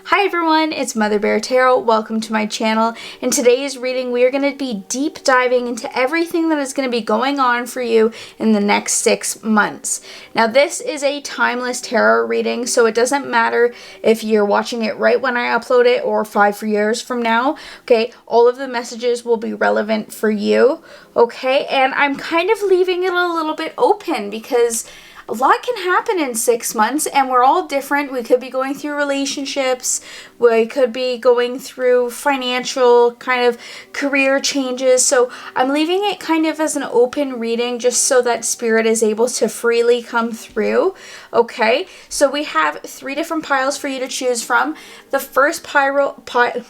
Hi everyone, it's Mother Bear Tarot. Welcome to my channel. In today's reading, we are going to be deep diving into everything that is going to be going on for you in the next 6 months. Now, this is a timeless tarot reading, so it doesn't matter if you're watching it right when I upload it or 5 years from now. Okay, all of the messages will be relevant for you. Okay, and I'm kind of leaving it a little bit open because a lot can happen in 6 months and we're all different. We could be going through relationships. We could be going through financial kind of career changes. So I'm leaving it kind of as an open reading just so that spirit is able to freely come through. Okay, so we have 3 different piles for you to choose from. The first the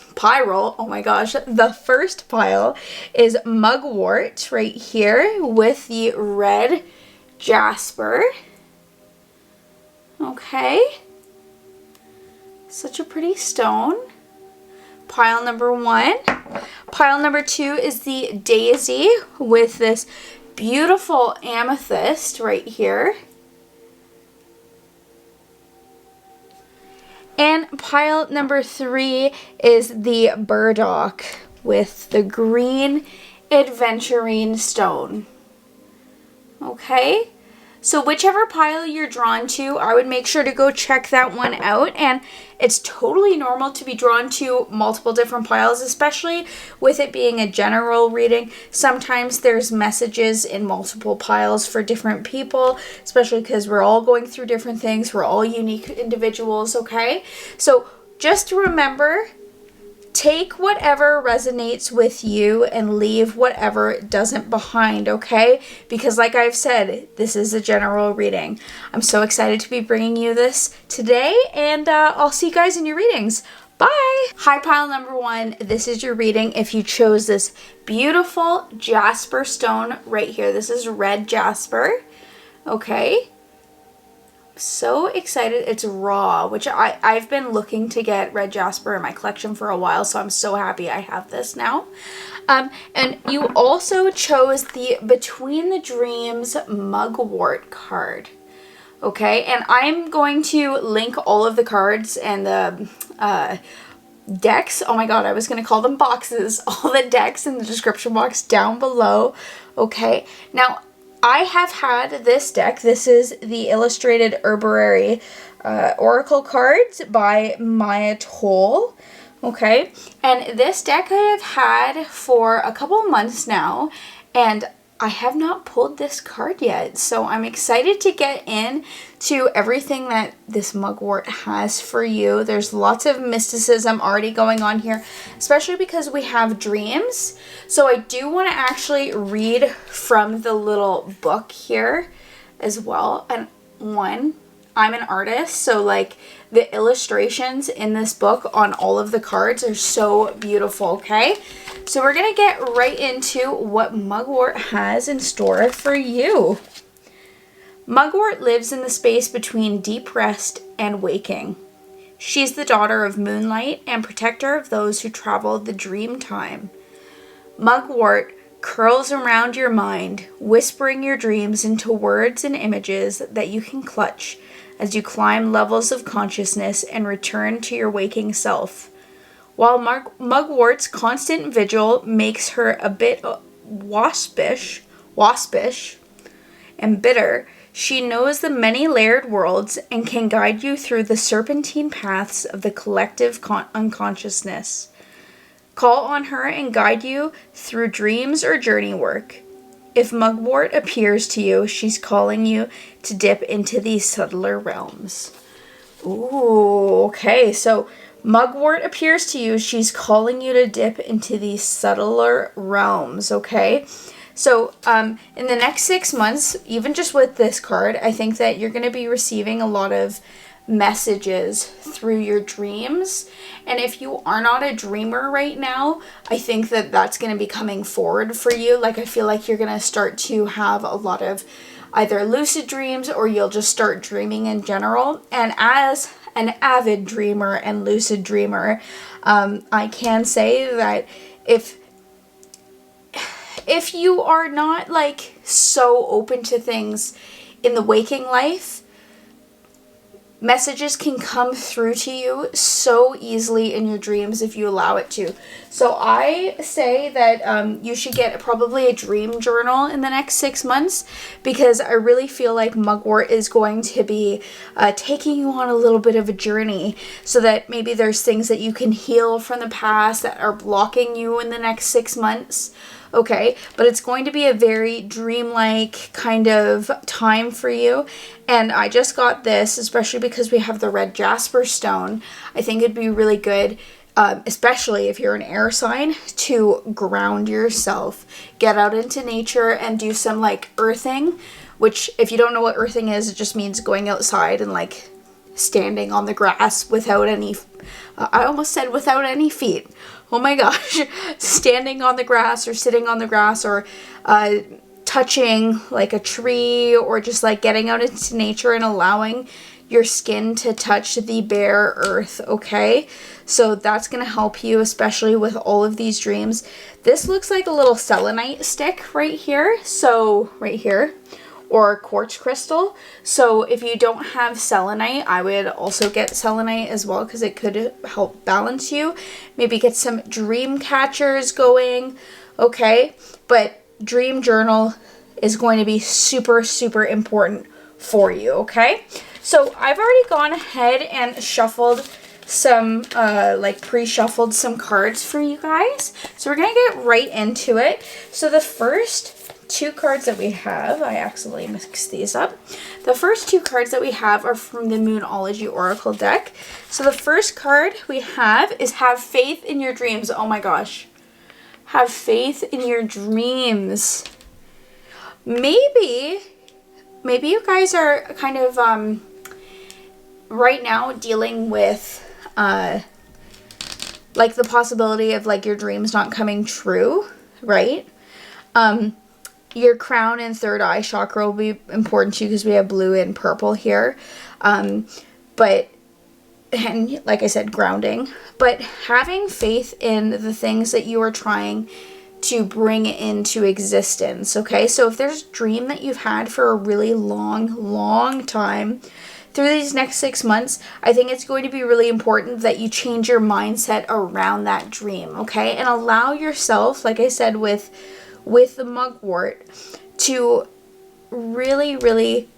first pile is Mugwort right here with the red Jasper. Okay, such a pretty stone. Pile number 1. Pile number 2 is the daisy with this beautiful amethyst right here. And pile number 3 is the burdock with the green Aventurine stone. Okay, so whichever pile you're drawn to, I would make sure to go check that one out. And it's totally normal to be drawn to multiple different piles, especially with it being a general reading. Sometimes there's messages in multiple piles for different people, especially because we're all going through different things. We're all unique individuals, okay? So just remember, take whatever resonates with you and leave whatever doesn't behind, okay? Because like I've said, this is a general reading. I'm so excited to be bringing you this today, and I'll see you guys in your readings. Bye! Hi, pile number 1. This is your reading if you chose this beautiful Jasper stone right here. This is red Jasper, okay? So excited. It's raw, which I've been looking to get red Jasper in my collection for a while, so I'm so happy I have this now. And you also chose the Between the Dreams Mugwort card. Okay, and I'm going to link all of the cards and the decks. Oh my god, I was going to call them boxes. All the decks in the description box down below. Okay, now I have had this deck. This is the Illustrated Herbarary Oracle cards by Maya Toll. Okay, and this deck I have had for a couple of months now, and I have not pulled this card yet. So I'm excited to get into everything that this Mugwort has for you. There's lots of mysticism already going on here, especially because we have dreams. So I do want to actually read from the little book here as well. And I'm an artist, so like the illustrations in this book on all of the cards are so beautiful, okay? So we're going to get right into what Mugwort has in store for you. Mugwort lives in the space between deep rest and waking. She's the daughter of moonlight and protector of those who travel the dream time. Mugwort curls around your mind, whispering your dreams into words and images that you can clutch as you climb levels of consciousness and return to your waking self. While Mugwort's constant vigil makes her a bit waspish and bitter, she knows the many layered worlds and can guide you through the serpentine paths of the collective unconsciousness. Call on her and guide you through dreams or journey work. If Mugwort appears to you, she's calling you to dip into these subtler realms. Ooh, okay, so Mugwort appears to you, she's calling you to dip into these subtler realms, okay? So, in the next 6 months, even just with this card, I think that you're going to be receiving a lot of messages through your dreams. And if you are not a dreamer right now, I think that that's going to be coming forward for you. Like, I feel like you're going to start to have a lot of either lucid dreams or you'll just start dreaming in general. And as an avid dreamer and lucid dreamer, I can say that if you are not like so open to things in the waking life, messages can come through to you so easily in your dreams if you allow it to. So I say that you should get probably a dream journal in the next 6 months, because I really feel like mugwort is going to be taking you on a little bit of a journey, so that maybe there's things that you can heal from the past that are blocking you in the next 6 months. Okay, but it's going to be a very dreamlike kind of time for you. And I just got this, especially because we have the red Jasper stone. I think it'd be really good, especially if you're an air sign, to ground yourself. Get out into nature and do some like earthing, which if you don't know what earthing is, it just means going outside and like standing on the grass without any, I almost said without any feet. Oh my gosh, standing on the grass or sitting on the grass, or touching like a tree, or just like getting out into nature and allowing your skin to touch the bare earth, okay? So that's going to help you, especially with all of these dreams. This looks like a little selenite stick right here. So right here. Or quartz crystal. So if you don't have selenite, I would also get selenite as well, because it could help balance you. Maybe get some dream catchers going, okay? But dream journal is going to be super, super important for you, okay? So I've already gone ahead and shuffled some, like pre-shuffled some cards for you guys. So we're gonna get right into it. So the first two cards that we have, I accidentally mixed these up. The first two cards that we have are from the Moonology Oracle deck. So the first card we have is Have Faith in Your Dreams. Oh my gosh. Have faith in your dreams. Maybe you guys are kind of right now dealing with like the possibility of like your dreams not coming true, right? Your crown and third eye chakra will be important to you, because we have blue and purple here. But, and like I said, grounding. But having faith in the things that you are trying to bring into existence, okay? So if there's a dream that you've had for a really long time, through these next 6 months, I think it's going to be really important that you change your mindset around that dream, okay? And allow yourself, like I said, with the mugwort, to really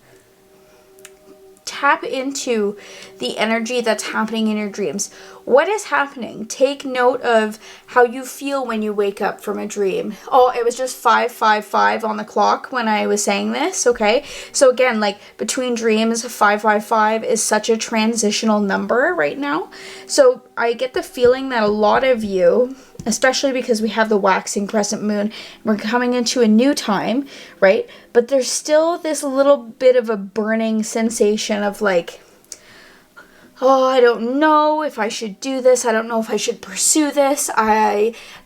tap into the energy that's happening in your dreams. What is happening? Take note of how you feel when you wake up from a dream. Oh, it was just 555 on the clock when I was saying this, okay? So again, like between dreams, 555 is such a transitional number right now. So I get the feeling that a lot of you, especially because we have the waxing crescent moon, we're coming into a new time, right? But there's still this little bit of a burning sensation of like, oh, I don't know if I should do this. I don't know if I should pursue this.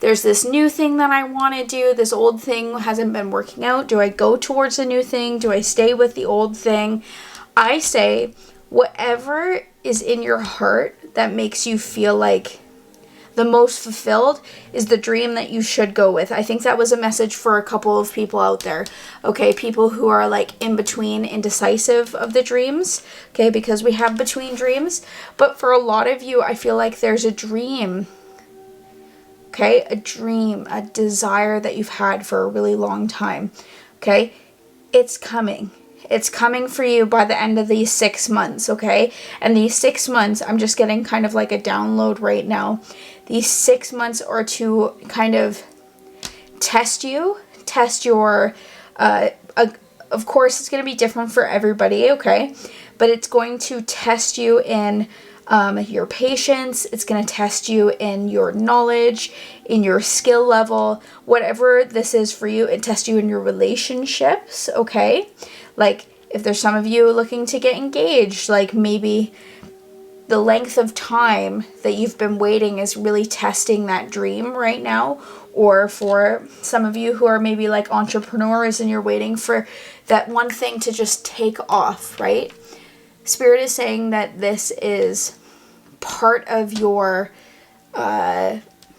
There's this new thing that I want to do. This old thing hasn't been working out. Do I go towards the new thing? Do I stay with the old thing? I say whatever is in your heart that makes you feel like the most fulfilled is the dream that you should go with. I think that was a message for a couple of people out there. Okay, people who are like in between, indecisive of the dreams. Okay, because we have between dreams. But for a lot of you, I feel like there's a dream. Okay, a dream, a desire that you've had for a really long time. Okay, it's coming. It's coming for you by the end of these 6 months, okay? And these 6 months, I'm just getting kind of like a download right now. These 6 months are to kind of test you, test your, of course, it's going to be different for everybody, okay? But it's going to test you in your patience. It's going to test you in your knowledge, in your skill level, whatever this is for you. It tests you in your relationships, okay? Like, if there's some of you looking to get engaged, like maybe the length of time that you've been waiting is really testing that dream right now. Or for some of you who are maybe like entrepreneurs and you're waiting for that one thing to just take off, right? Spirit is saying that this is part of your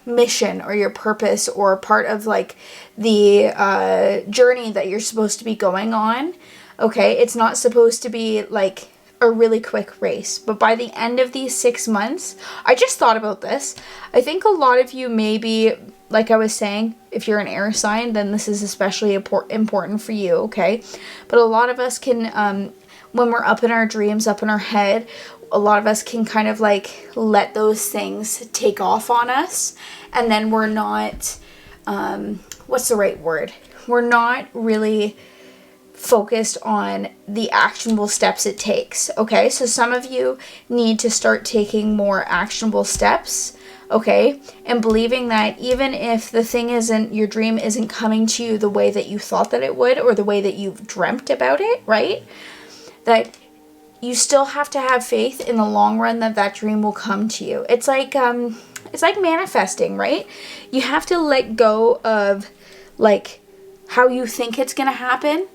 mission or your purpose, or part of like the journey that you're supposed to be going on. Okay, it's not supposed to be like a really quick race. But by the end of these 6 months, I just thought about this. I think a lot of you maybe, like I was saying, if you're an air sign, then this is especially important for you, okay? But a lot of us can, when we're up in our dreams, up in our head, a lot of us can kind of like let those things take off on us. And then we're not, what's the right word? We're not really focused on the actionable steps it takes, okay? So some of you need to start taking more actionable steps, okay? And believing that even if the thing isn't, your dream isn't coming to you the way that you thought that it would, or the way that you've dreamt about it, right? That you still have to have faith in the long run that that dream will come to you. It's like manifesting, right? You have to let go of like how you think it's gonna happen.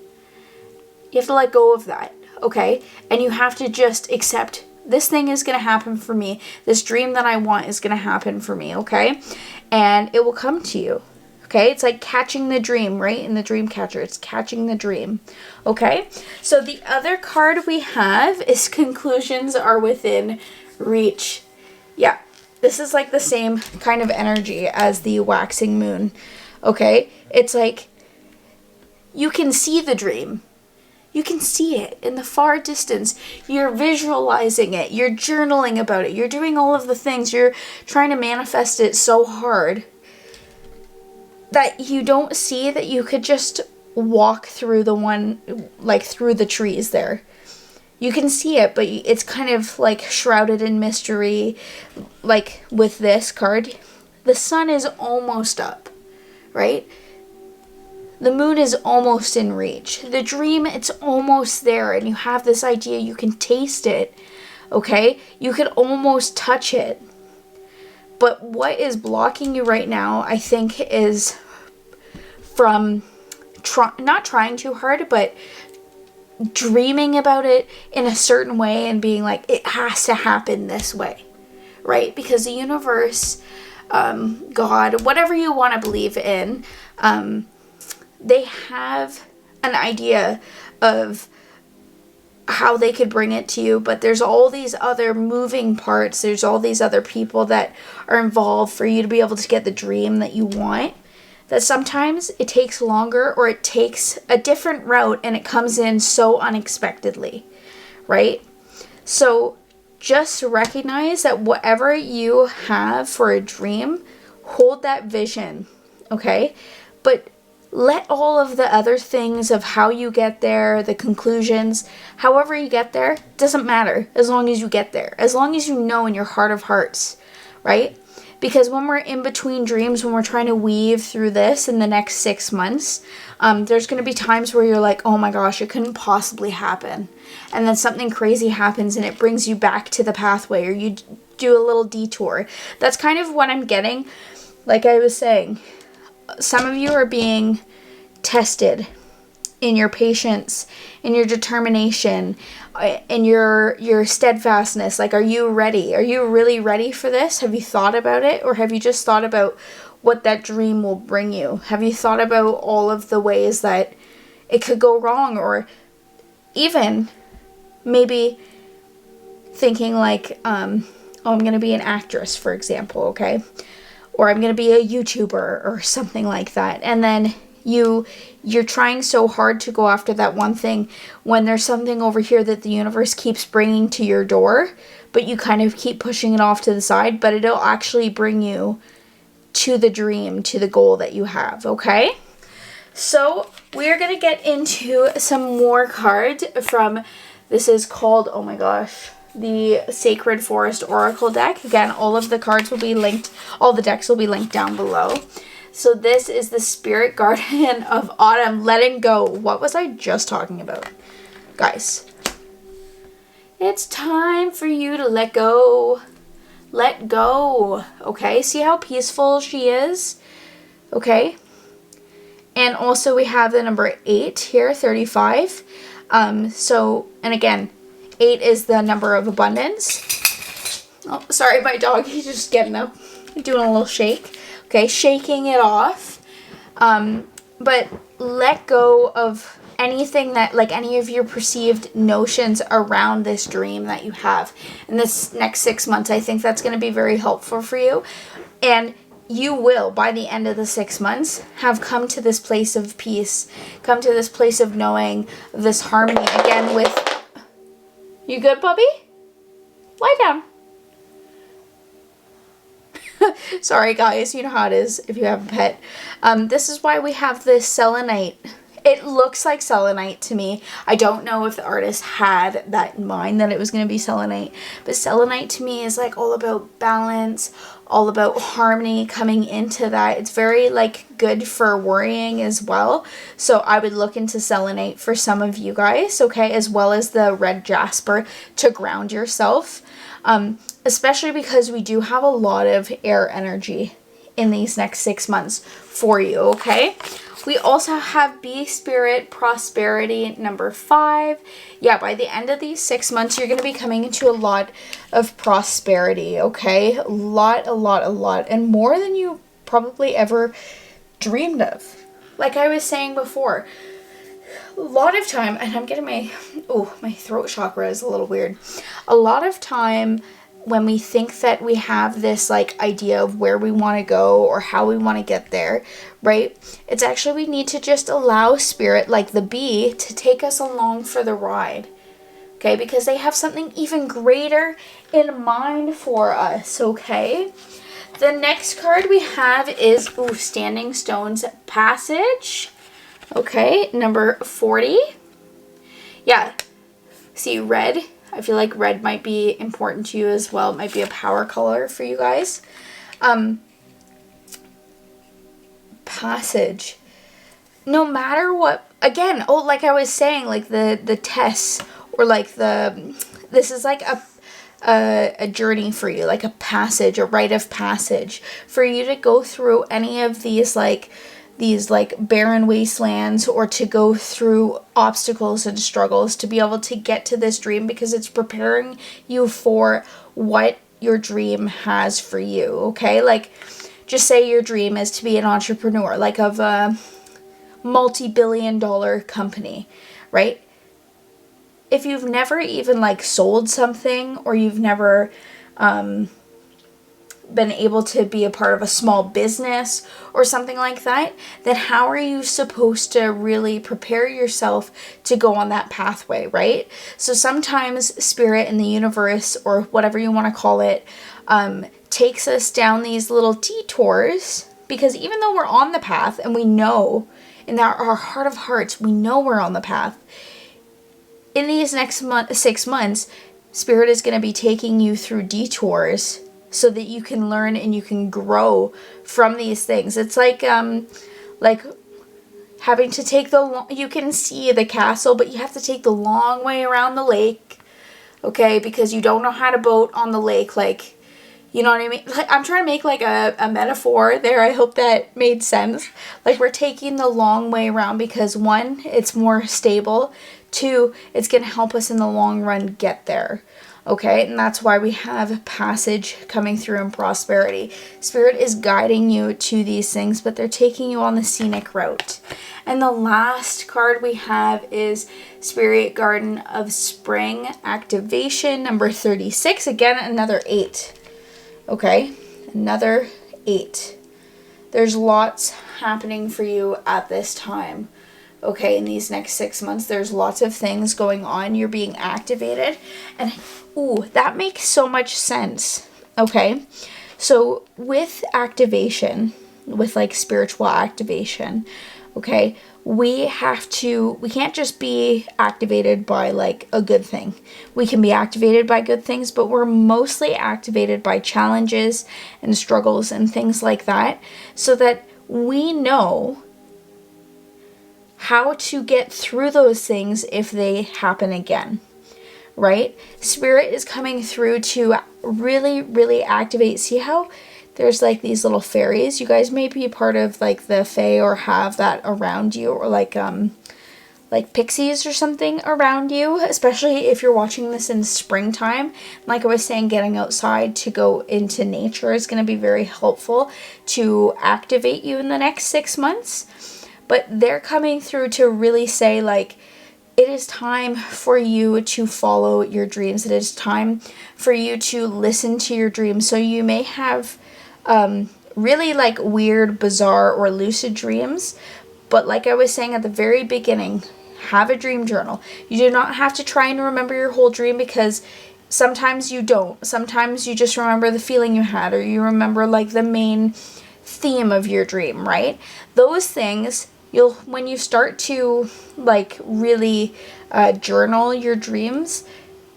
You have to let go of that, okay? And you have to just accept this thing is going to happen for me. This dream that I want is going to happen for me, okay? And it will come to you, okay? It's like catching the dream, right? In the dream catcher, it's catching the dream, okay? So the other card we have is conclusions are within reach. Yeah, this is like the same kind of energy as the waxing moon, okay? It's like you can see the dream. You can see it in the far distance. You're visualizing it. You're journaling about it. You're doing all of the things. You're trying to manifest it so hard that you don't see that you could just walk through through the trees there. You can see it, but it's kind of like shrouded in mystery. Like with this card, the sun is almost up, right? The moon is almost in reach. The dream, it's almost there, and you have this idea, you can taste it, okay? You could almost touch it. But what is blocking you right now, I think, is from not trying too hard, but dreaming about it in a certain way and being like, it has to happen this way, right? Because the universe, God, whatever you want to believe in, they have an idea of how they could bring it to you, but there's all these other moving parts. There's all these other people that are involved for you to be able to get the dream that you want. That sometimes it takes longer, or it takes a different route, and it comes in so unexpectedly, right? So just recognize that whatever you have for a dream, hold that vision, okay? But let all of the other things of how you get there, the conclusions, however you get there, doesn't matter as long as you get there. As long as you know in your heart of hearts, right? Because when we're in between dreams, when we're trying to weave through this in the next 6 months, there's going to be times where you're like, oh my gosh, it couldn't possibly happen. And then something crazy happens and it brings you back to the pathway, or you do a little detour. That's kind of what I'm getting. Like I was saying, some of you are being tested in your patience, in your determination, in your steadfastness. Like, are you ready? Are you really ready for this? Have you thought about it? Or have you just thought about what that dream will bring you? Have you thought about all of the ways that it could go wrong? Or even maybe thinking like, oh, I'm going to be an actress, for example, okay? Or I'm going to be a YouTuber or something like that. And then you're trying so hard to go after that one thing when there's something over here that the universe keeps bringing to your door, but you kind of keep pushing it off to the side, but it'll actually bring you to the dream, to the goal that you have, okay? So we're going to get into some more cards from, this is called, oh my gosh, the Sacred Forest Oracle deck. Again, all of the cards will be linked, all the decks will be linked down below. So this is the Spirit Guardian of Autumn, letting go. What was I just talking about? Guys, it's time for you to let go. Let go, okay? See how peaceful she is? Okay? And also we have the number 8 here, 35. And again, 8 is the number of abundance. Oh, sorry, my dog, he's just getting up, doing a little shake. Okay, shaking it off. But let go of anything that, like any of your perceived notions around this dream that you have in this next 6 months. I think that's going to be very helpful for you. And you will, by the end of the 6 months, have come to this place of peace, come to this place of knowing this harmony again with... You good, puppy? Lie down. Sorry, guys. You know how it is if you have a pet. This is why we have this selenite. It looks like selenite to me. I don't know if the artist had that in mind, that it was going to be selenite. But selenite to me is like all about balance, all about harmony coming into that. It's very like good for worrying as well. So I would look into selenite for some of you guys, okay? As well as the red jasper to ground yourself. Especially because we do have a lot of air energy in these next 6 months for you, okay? We also have Bee Spirit Prosperity number 5. Yeah, by the end of these 6 months, you're going to be coming into a lot of prosperity, okay? A lot, and more than you probably ever dreamed of. Like I was saying before, a lot of time, and I'm getting my throat chakra is a little weird. A lot of time when we think that we have this like idea of where we want to go or how we want to get there, right? It's actually we need to just allow spirit, like the bee, to take us along for the ride. Okay? Because they have something even greater in mind for us, okay? The next card we have is Standing Stones Passage. Okay, number 40. Yeah. See, red. I feel like red might be important to you as well. It might be a power color for you guys. Passage. No matter what, again, like I was saying, like the tests or like this is like a journey for you, like a passage, a rite of passage for you to go through any of these barren wastelands or to go through obstacles and struggles to be able to get to this dream, because it's preparing you for what your dream has for you, okay? Like, just say your dream is to be an entrepreneur, like of a multi-billion-dollar company, right? If you've never even like sold something, or you've never been able to be a part of a small business or something like that, then how are you supposed to really prepare yourself to go on that pathway, right? So sometimes spirit in the universe, or whatever you want to call it, takes us down these little detours, because even though we're on the path and we know in our heart of hearts, we know we're on the path, in these next 6 months, spirit is going to be taking you through detours so that you can learn and you can grow from these things. It's like having to take you can see the castle, but you have to take the long way around the lake, okay? Because you don't know how to boat on the lake, like, you know what I mean? Like, I'm trying to make like a metaphor there. I hope that made sense. Like, we're taking the long way around because 1, it's more stable. 2, it's going to help us in the long run get there. Okay, and that's why we have passage coming through in prosperity. Spirit is guiding you to these things, but they're taking you on the scenic route. And the last card we have is Spirit Garden of Spring Activation, number 36. Again, another 8. Okay, another 8. There's lots happening for you at this time. Okay, in these next 6 months, there's lots of things going on. You're being activated. And, that makes so much sense. Okay, so with activation, with like spiritual activation, okay, we can't just be activated by like a good thing. We can be activated by good things, but we're mostly activated by challenges and struggles and things like that, so that we know how to get through those things if they happen again, right? Spirit is coming through to really, really activate. See how there's like these little fairies? You guys may be part of like the fae or have that around you, or like pixies or something around you, especially if you're watching this in springtime. Like I was saying, getting outside to go into nature is going to be very helpful to activate you in the next 6 months. but they're coming through to really say, like, it is time for you to follow your dreams. It is time for you to listen to your dreams. So you may have really like weird, bizarre, or lucid dreams. But like I was saying at the very beginning, have a dream journal. You do not have to try and remember your whole dream, because sometimes you don't. Sometimes you just remember the feeling you had, or you remember like the main theme of your dream, right? Those things, when you start to like really journal your dreams,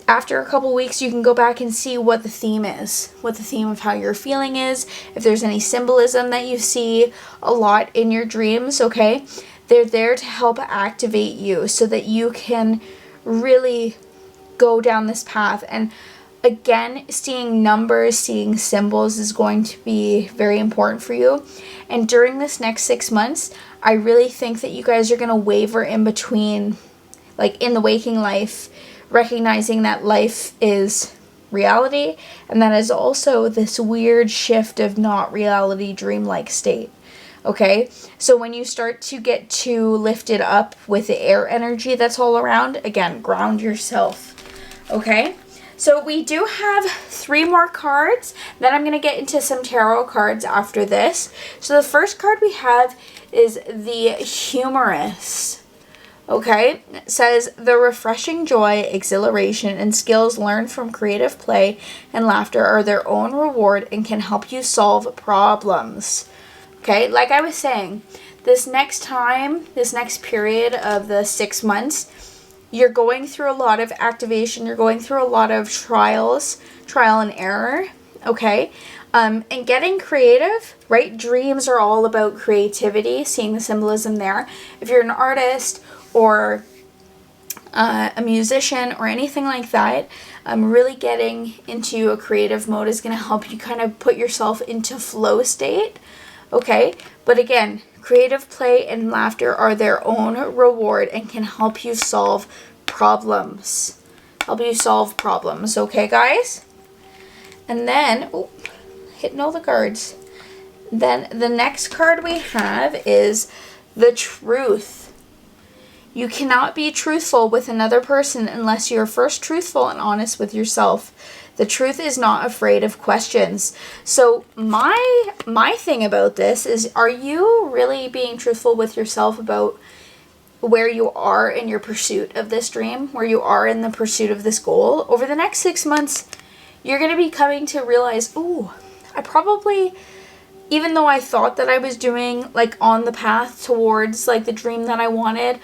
after a couple weeks you can go back and see what the theme is, what the theme of how you're feeling is, if there's any symbolism that you see a lot in your dreams, okay? They're there to help activate you so that you can really go down this path. And again, seeing numbers, seeing symbols is going to be very important for you. And during this next 6 months, I really think that you guys are going to waver in between, like in the waking life, recognizing that life is reality, and that is also this weird shift of not reality, dreamlike state. Okay, so when you start to get too lifted up with the air energy that's all around, again, ground yourself. Okay, so we do have 3 more cards. Then I'm going to get into some tarot cards after this. So the first card we have is the Humorous. Okay, it says, the refreshing joy, exhilaration, and skills learned from creative play and laughter are their own reward and can help you solve problems. Okay, like I was saying, this next period of the 6 months, you're going through a lot of activation, you're going through a lot of trial and error, okay? And getting creative, right? Dreams are all about creativity, seeing the symbolism there. If you're an artist or a musician or anything like that, really getting into a creative mode is going to help you kind of put yourself into flow state, okay? But again, creative play and laughter are their own reward and can help you solve problems. Okay, guys? And then, hitting all the cards. Then the next card we have is the Truth. You cannot be truthful with another person unless you're first truthful and honest with yourself. The truth is not afraid of questions. So my thing about this is, are you really being truthful with yourself about where you are in your pursuit of this dream, where you are in the pursuit of this goal? Over the next 6 months, you're going to be coming to realize, I probably, even though I thought that I was doing like on the path towards like the dream that I wanted,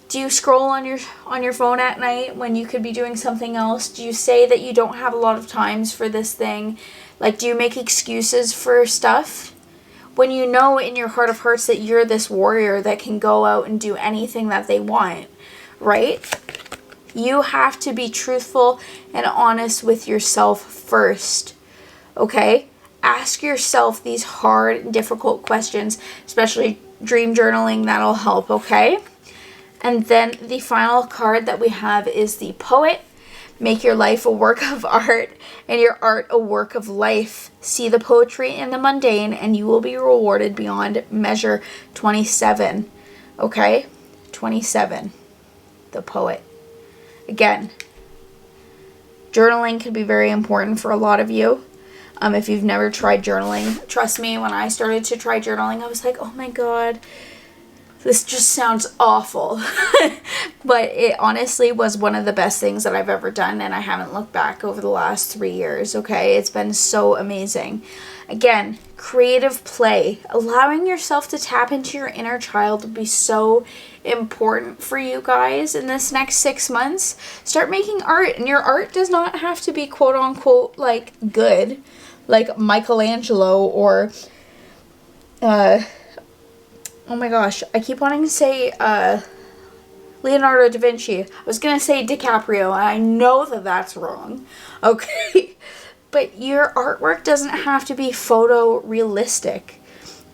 do you scroll on your phone at night when you could be doing something else? Do you say that you don't have a lot of times for this thing? Like, do you make excuses for stuff? When you know in your heart of hearts that you're this warrior that can go out and do anything that they want, right? You have to be truthful and honest with yourself first, okay? Ask yourself these hard and difficult questions, especially dream journaling. That'll help, okay? And then the final card that we have is the Poet. Make your life a work of art and your art a work of life. See the poetry in the mundane and you will be rewarded beyond measure. 27. Okay? 27. The Poet. Again, journaling can be very important for a lot of you. If you've never tried journaling, trust me, when I started to try journaling, I was like, oh my God, this just sounds awful. But it honestly was one of the best things that I've ever done, and I haven't looked back over the last 3 years, okay? It's been so amazing. Again, creative play, allowing yourself to tap into your inner child will be so important for you guys in this next 6 months. Start making art, and your art does not have to be quote unquote like good, like Michelangelo or oh my gosh, I keep wanting to say Leonardo da Vinci. I was going to say DiCaprio, and I know that that's wrong. Okay? But your artwork doesn't have to be photorealistic.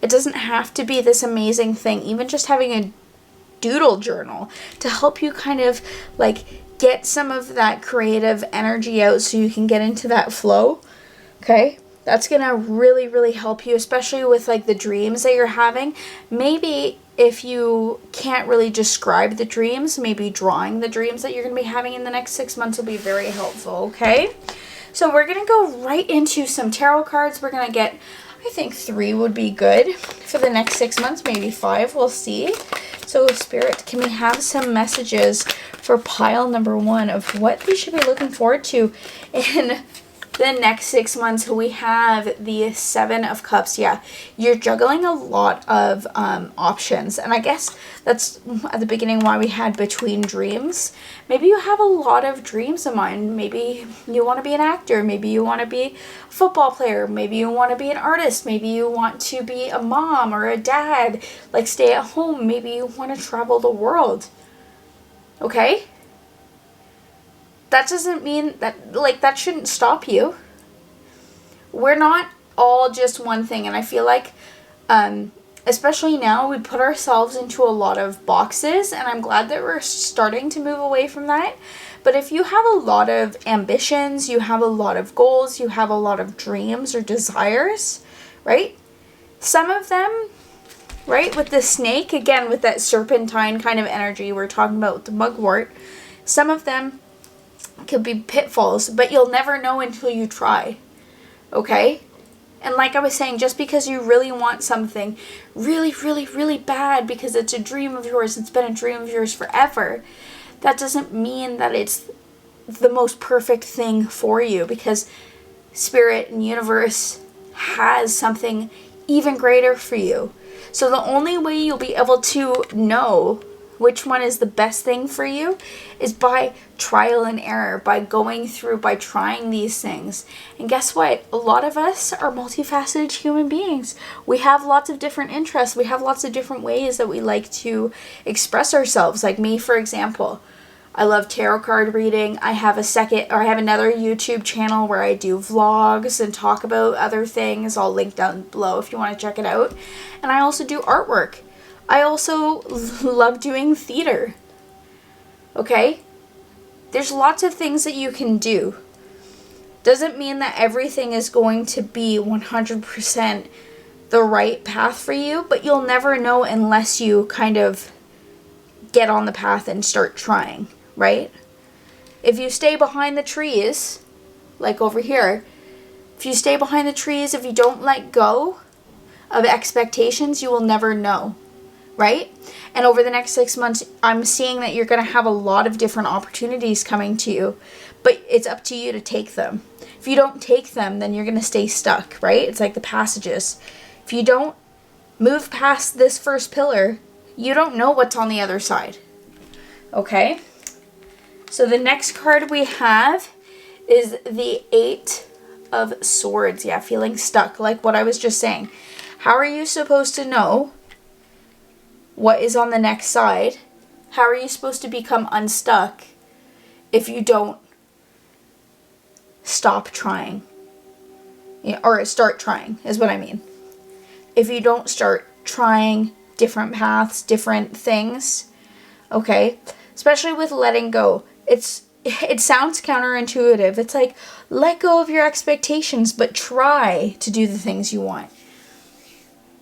It doesn't have to be this amazing thing. Even just having a doodle journal to help you kind of like get some of that creative energy out so you can get into that flow. Okay? That's going to really, really help you, especially with like the dreams that you're having. Maybe if you can't really describe the dreams, maybe drawing the dreams that you're going to be having in the next 6 months will be very helpful, okay? So we're going to go right into some tarot cards. We're going to get, I think 3 would be good for the next 6 months, maybe 5, we'll see. So Spirit, can we have some messages for pile number 1 of what we should be looking forward to in the next 6 months? We have the 7 of Cups. Yeah, you're juggling a lot of options. And I guess that's at the beginning why we had between dreams. Maybe you have a lot of dreams in mind. Maybe you want to be an actor. Maybe you want to be a football player. Maybe you want to be an artist. Maybe you want to be a mom or a dad, like stay at home. Maybe you want to travel the world. Okay? That doesn't mean that, like, that shouldn't stop you. We're not all just one thing. And I feel like, especially now, we put ourselves into a lot of boxes. And I'm glad that we're starting to move away from that. But if you have a lot of ambitions, you have a lot of goals, you have a lot of dreams or desires, right? Some of them, right, with the snake, again, with that serpentine kind of energy we're talking about with the mugwort, some of them could be pitfalls, but you'll never know until you try, okay? And like I was saying, just because you really want something really, really, really bad because it's a dream of yours, it's been a dream of yours forever, that doesn't mean that it's the most perfect thing for you, because Spirit and Universe has something even greater for you. So the only way you'll be able to know which one is the best thing for you is by trial and error, by going through, by trying these things. And guess what? A lot of us are multifaceted human beings. We have lots of different interests. We have lots of different ways that we like to express ourselves. Like me, for example, I love tarot card reading. I have another YouTube channel where I do vlogs and talk about other things. I'll link down below if you want to check it out. And I also do artwork. I also love doing theater. Okay? There's lots of things that you can do. Doesn't mean that everything is going to be 100% the right path for you, but you'll never know unless you kind of get on the path and start trying, right? If you stay behind the trees, like over here, if you stay behind the trees, if you don't let go of expectations, you will never know. Right? And over the next 6 months, I'm seeing that you're going to have a lot of different opportunities coming to you, but it's up to you to take them. If you don't take them, then you're going to stay stuck, right? It's like the passages. If you don't move past this first pillar, you don't know what's on the other side. Okay? So the next card we have is the 8 of Swords. Yeah, feeling stuck, like what I was just saying. How are you supposed to know what is on the next side? How are you supposed to become unstuck if you don't stop trying? Yeah, or start trying is what I mean. If you don't start trying different paths, different things, okay? Especially with letting go. It sounds counterintuitive. It's like, let go of your expectations, but try to do the things you want.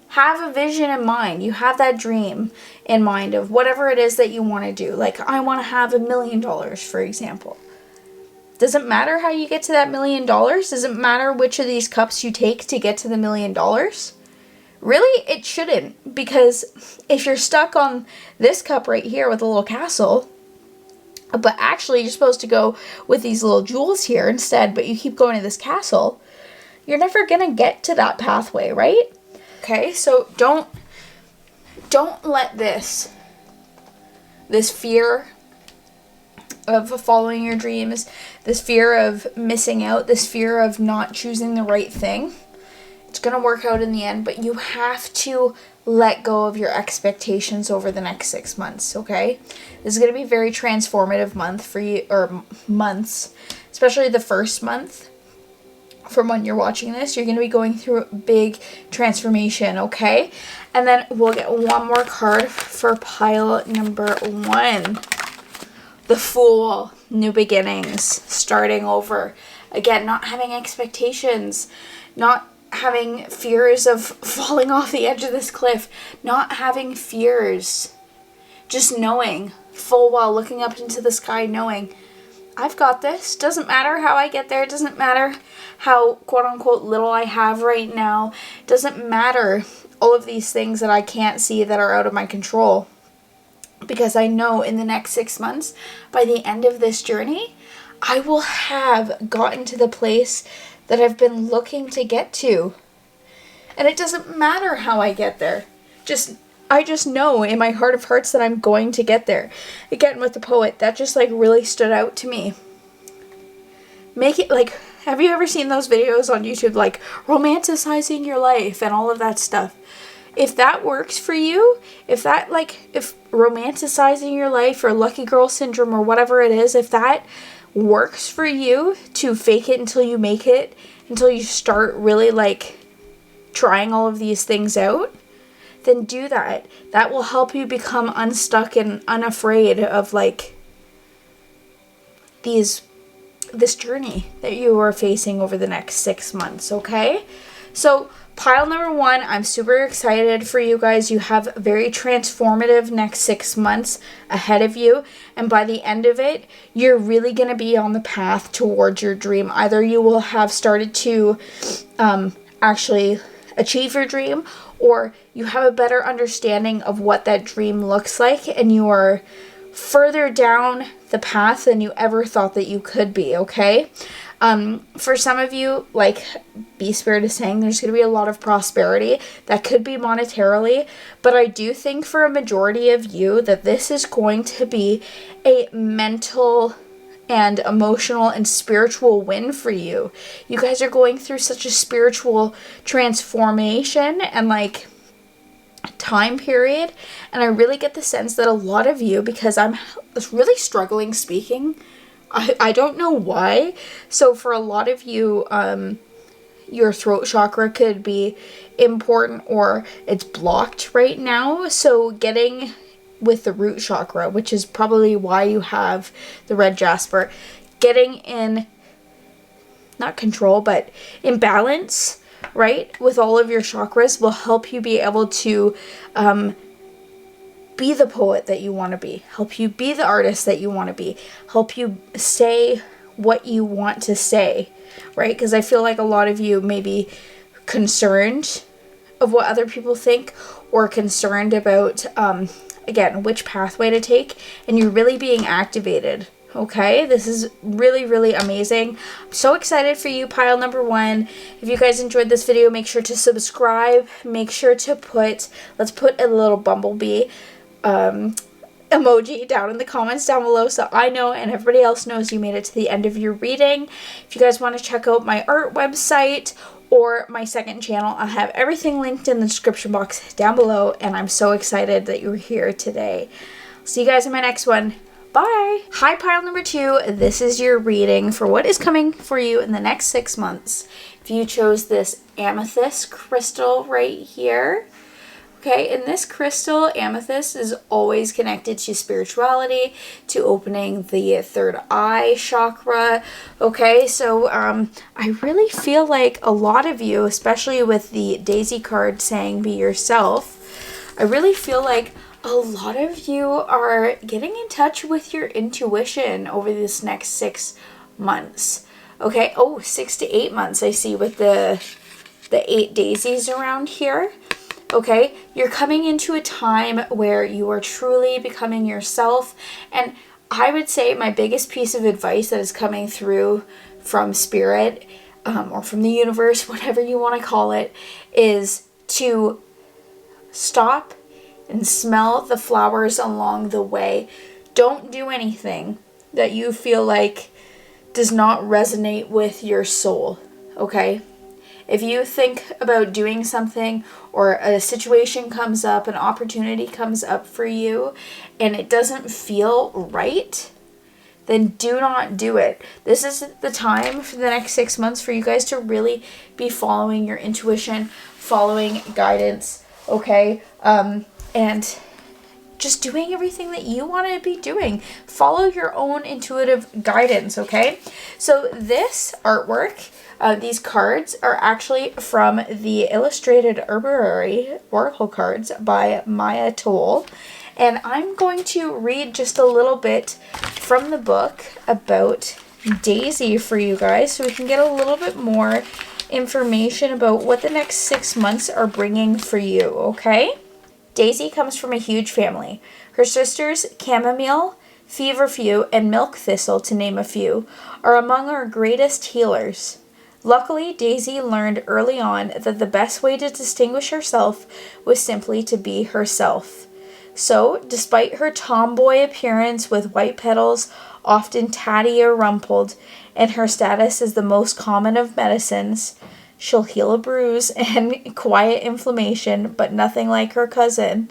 Have a vision in mind. You have that dream in mind of whatever it is that you want to do. Like, I want to have $1 million, for example. Doesn't matter how you get to that $1 million. Doesn't matter which of these cups you take to get to the $1 million. Really, it shouldn't. Because if you're stuck on this cup right here with a little castle, but actually you're supposed to go with these little jewels here instead, but you keep going to this castle, you're never going to get to that pathway, right? Okay, so don't let this fear of following your dreams, this fear of missing out, this fear of not choosing the right thing, it's going to work out in the end, but you have to let go of your expectations over the next 6 months, okay? This is going to be a very transformative month for you, or months, especially the first month. From when you're watching this, you're going to be going through a big transformation, okay? And then we'll get one more card for pile number 1. The Fool, new beginnings, starting over. Again, not having expectations, not having fears of falling off the edge of this cliff, not having fears, just knowing full well, looking up into the sky, knowing I've got this. Doesn't matter how I get there. It doesn't matter how quote unquote little I have right now. It doesn't matter all of these things that I can't see that are out of my control. Because I know in the next 6 months, by the end of this journey, I will have gotten to the place that I've been looking to get to. And it doesn't matter how I get there. I just know in my heart of hearts that I'm going to get there. Again, with the poet, that just like really stood out to me. Make it like, have you ever seen those videos on YouTube like romanticizing your life and all of that stuff? If that works for you, if romanticizing your life or lucky girl syndrome or whatever it is, if that works for you to fake it until you make it, until you start really like trying all of these things out, then do that. That will help you become unstuck and unafraid of like this journey that you are facing over the next 6 months, okay? So pile number 1, I'm super excited for you guys. You have a very transformative next 6 months ahead of you. And by the end of it, you're really going to be on the path towards your dream. Either you will have started to actually achieve your dream, or you have a better understanding of what that dream looks like, and you are further down the path than you ever thought that you could be, okay? For some of you, like B Spirit is saying, there's going to be a lot of prosperity. That could be monetarily, but I do think for a majority of you that this is going to be a mental and emotional and spiritual win for you. You guys are going through such a spiritual transformation and like time period, and I really get the sense that a lot of you, because I'm really struggling speaking, I don't know why. So for a lot of you, your throat chakra could be important or it's blocked right now. So getting with the root chakra, which is probably why you have the red jasper, getting in, not control, but in balance, right, with all of your chakras will help you be able to be the poet that you want to be, help you be the artist that you want to be, help you say what you want to say, right? Because I feel like a lot of you may be concerned of what other people think, or concerned about, again, which pathway to take, and you're really being activated. Okay, this is really, really amazing. I'm so excited for you, pile number 1. If you guys enjoyed this video, make sure to subscribe. Make sure to let's put a little bumblebee emoji down in the comments down below so I know and everybody else knows you made it to the end of your reading. If you guys want to check out my art website or my second channel, I'll have everything linked in the description box down below, and I'm so excited that you're here today. See you guys in my next one. Bye! Hi, pile number 2. This is your reading for what is coming for you in the next 6 months. If you chose this amethyst crystal right here, okay, and this crystal, amethyst, is always connected to spirituality, to opening the third eye chakra, okay? So I really feel like a lot of you, especially with the daisy card saying be yourself, I really feel like a lot of you are getting in touch with your intuition over this next 6 months, okay? Oh, 6 to 8 months I see with the 8 daisies around here. Okay, you're coming into a time where you are truly becoming yourself, and I would say my biggest piece of advice that is coming through from spirit or from the universe, whatever you want to call it, is to stop and smell the flowers along the way. Don't do anything that you feel like does not resonate with your soul, okay? If you think about doing something, or a situation comes up, an opportunity comes up for you, and it doesn't feel right, then do not do it. This is the time for the next 6 months for you guys to really be following your intuition, following guidance, okay? And just doing everything that you want to be doing. Follow your own intuitive guidance, okay? So this artwork, these cards are actually from the Illustrated Herbarary Oracle cards by Maya Toll. And I'm going to read just a little bit from the book about Daisy for you guys so we can get a little bit more information about what the next 6 months are bringing for you, okay? Daisy comes from a huge family. Her sisters, Chamomile, Feverfew, and Milk Thistle, to name a few, are among our greatest healers. Luckily, Daisy learned early on that the best way to distinguish herself was simply to be herself. So, despite her tomboy appearance with white petals, often tatty or rumpled, and her status as the most common of medicines, she'll heal a bruise and quiet inflammation, but nothing like her cousin.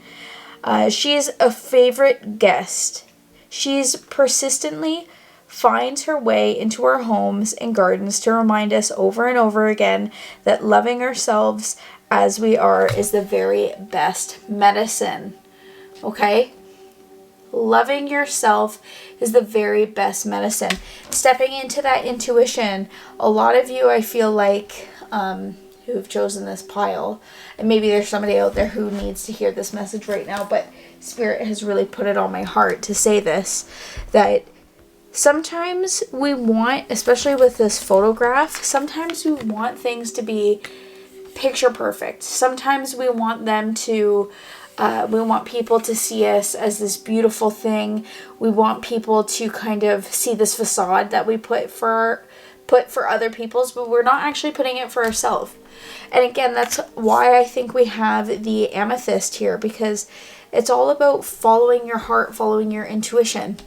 She's a favorite guest. She's persistently finds her way into our homes and gardens to remind us over and over again that loving ourselves as we are is the very best medicine. Okay? Loving yourself is the very best medicine. Stepping into that intuition. A lot of you, I feel like, who have chosen this pile, and maybe there's somebody out there who needs to hear this message right now, but Spirit has really put it on my heart to say this, that sometimes we want, especially with this photograph, sometimes we want things to be picture perfect. Sometimes we want them to we want people to see us as this beautiful thing. We want people to kind of see this facade that we put for other people's, but we're not actually putting it for ourselves. And again, that's why I think we have the Amethyst here, because it's all about following your heart, following your intuition.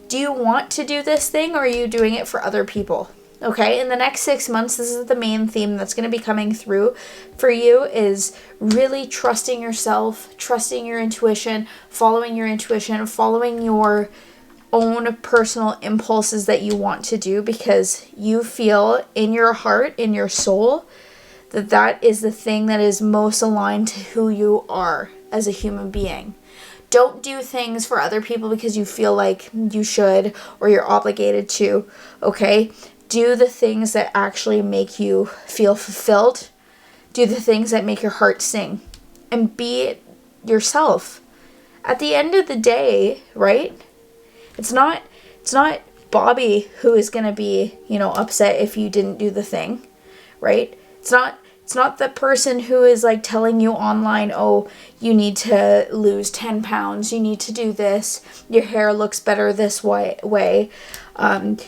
Do you want to do this thing, or are you doing it for other people? Okay, in the next 6 months, this is the main theme that's going to be coming through for you, is really trusting yourself, trusting your intuition, following your own personal impulses that you want to do, because you feel in your heart, in your soul, that that is the thing that is most aligned to who you are as a human being. Don't do things for other people because you feel like you should or you're obligated to, okay? Do the things that actually make you feel fulfilled. Do the things that make your heart sing. And be yourself. At the end of the day, right? It's not Bobby who is going to be, upset if you didn't do the thing, right? It's not the person who is like telling you online, oh, you need to lose 10 pounds, you need to do this, your hair looks better this way.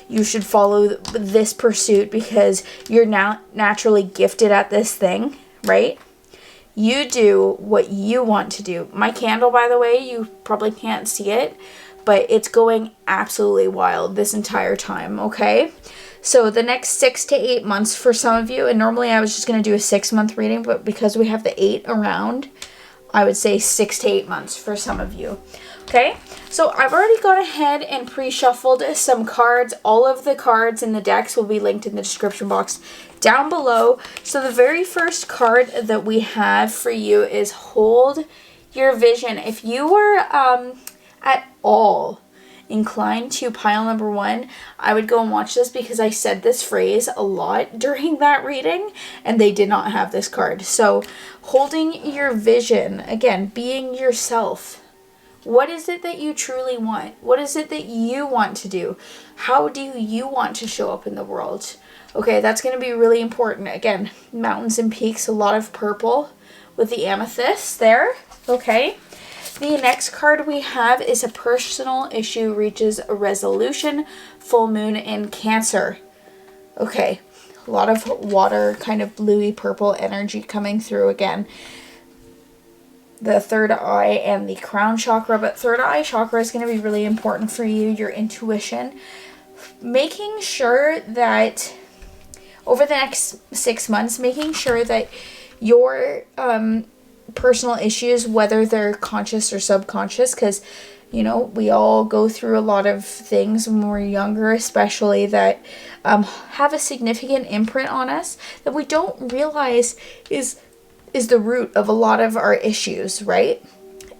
You should follow this pursuit because you're now naturally gifted at this thing, right? You do what you want to do. My candle, by the way, you probably can't see it, but it's going absolutely wild this entire time, okay? So the next 6 to 8 months for some of you, and normally I was just going to do a 6-month reading, but because we have the 8 around, I would say 6 to 8 months for some of you. Okay, so I've already gone ahead and pre-shuffled some cards. All of the cards in the decks will be linked in the description box down below. So the very first card that we have for you is Hold Your Vision. If you were at all inclined to pile number 1, I would go and watch this, because I said this phrase a lot during that reading and they did not have this card. So holding your vision, again, being yourself. What is it that you truly want? What is it that you want to do? How do you want to show up in the world? Okay, that's going to be really important. Again, mountains and peaks, a lot of purple with the amethyst there. Okay. The next card we have is A Personal Issue Reaches a Resolution, Full Moon in Cancer. Okay, a lot of water, kind of bluey purple energy coming through again. The third eye and the crown chakra, but third eye chakra is going to be really important for you, your intuition. Making sure that over the next 6 months, making sure that your personal issues, whether they're conscious or subconscious, because we all go through a lot of things when we're younger, especially, that have a significant imprint on us that we don't realize is the root of a lot of our issues, right?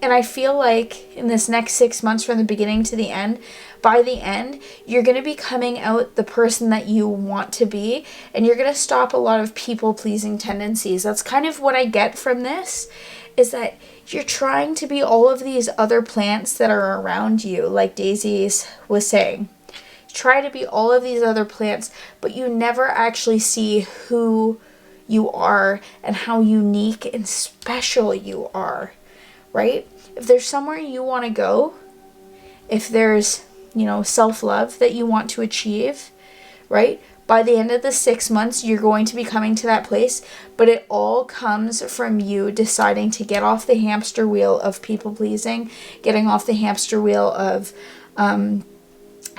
And I feel like in this next 6 months, from the beginning to the end, by the end, you're going to be coming out the person that you want to be, and you're going to stop a lot of people-pleasing tendencies. That's kind of what I get from this, is that you're trying to be all of these other plants that are around you, like Daisy's was saying. Try to be all of these other plants, but you never actually see who you are and how unique and special you are. Right? If there's somewhere you want to go, if there's, self-love that you want to achieve, right? By the end of the 6 months, you're going to be coming to that place, but it all comes from you deciding to get off the hamster wheel of people-pleasing, getting off the hamster wheel of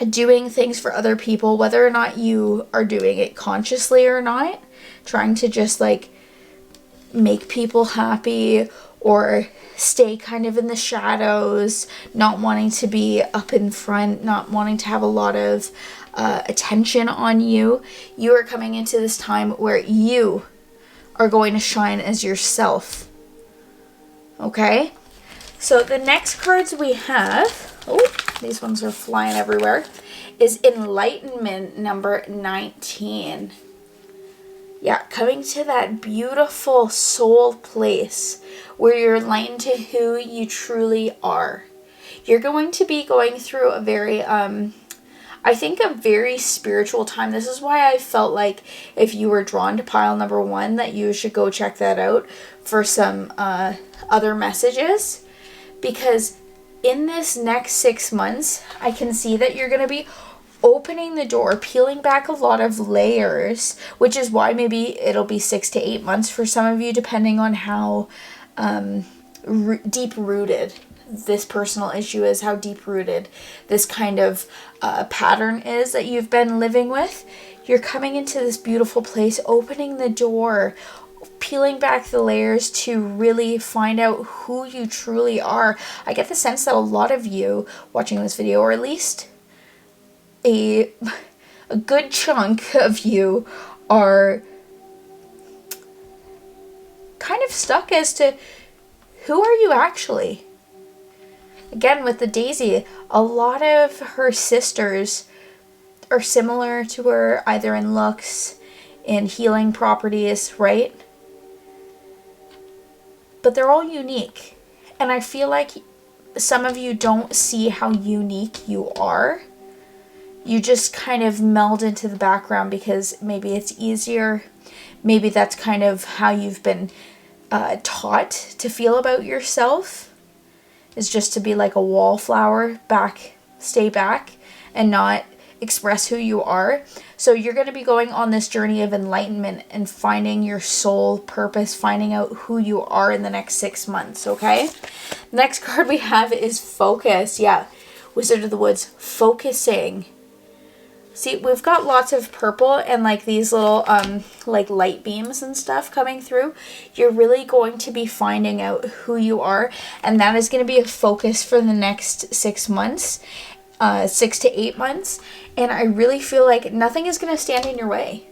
doing things for other people, whether or not you are doing it consciously or not, trying to just make people happy or stay kind of in the shadows, not wanting to be up in front, not wanting to have a lot of attention on you. You are coming into this time where you are going to shine as yourself. Okay? So the next cards we have, these ones are flying everywhere, is Enlightenment number 19. Yeah, coming to that beautiful soul place where you're enlightened to who you truly are. You're going to be going through a very, I think a very spiritual time. This is why I felt like if you were drawn to pile number 1, that you should go check that out for some other messages. Because in this next 6 months, I can see that you're going to be opening the door, peeling back a lot of layers, which is why maybe it'll be 6 to 8 months for some of you, depending on how deep-rooted this personal issue is, how deep-rooted this kind of pattern is that you've been living with. You're coming into this beautiful place, opening the door, peeling back the layers to really find out who you truly are. I get the sense that a lot of you watching this video, or at least a good chunk of you, are kind of stuck as to who are you actually. Again, with the Daisy, a lot of her sisters are similar to her, either in looks, in healing properties, right? But they're all unique. And I feel like some of you don't see how unique you are. You just kind of meld into the background because maybe it's easier. Maybe that's kind of how you've been taught to feel about yourself, is just to be like a wallflower, stay back, and not express who you are. So you're going to be going on this journey of enlightenment and finding your soul purpose, finding out who you are in the next 6 months, okay? The next card we have is Focus. Yeah, Wizard of the Woods, focusing. See, we've got lots of purple and these little light beams and stuff coming through. You're really going to be finding out who you are, and that is going to be a focus for the next 6 months, 6 to 8 months. And I really feel like nothing is going to stand in your way.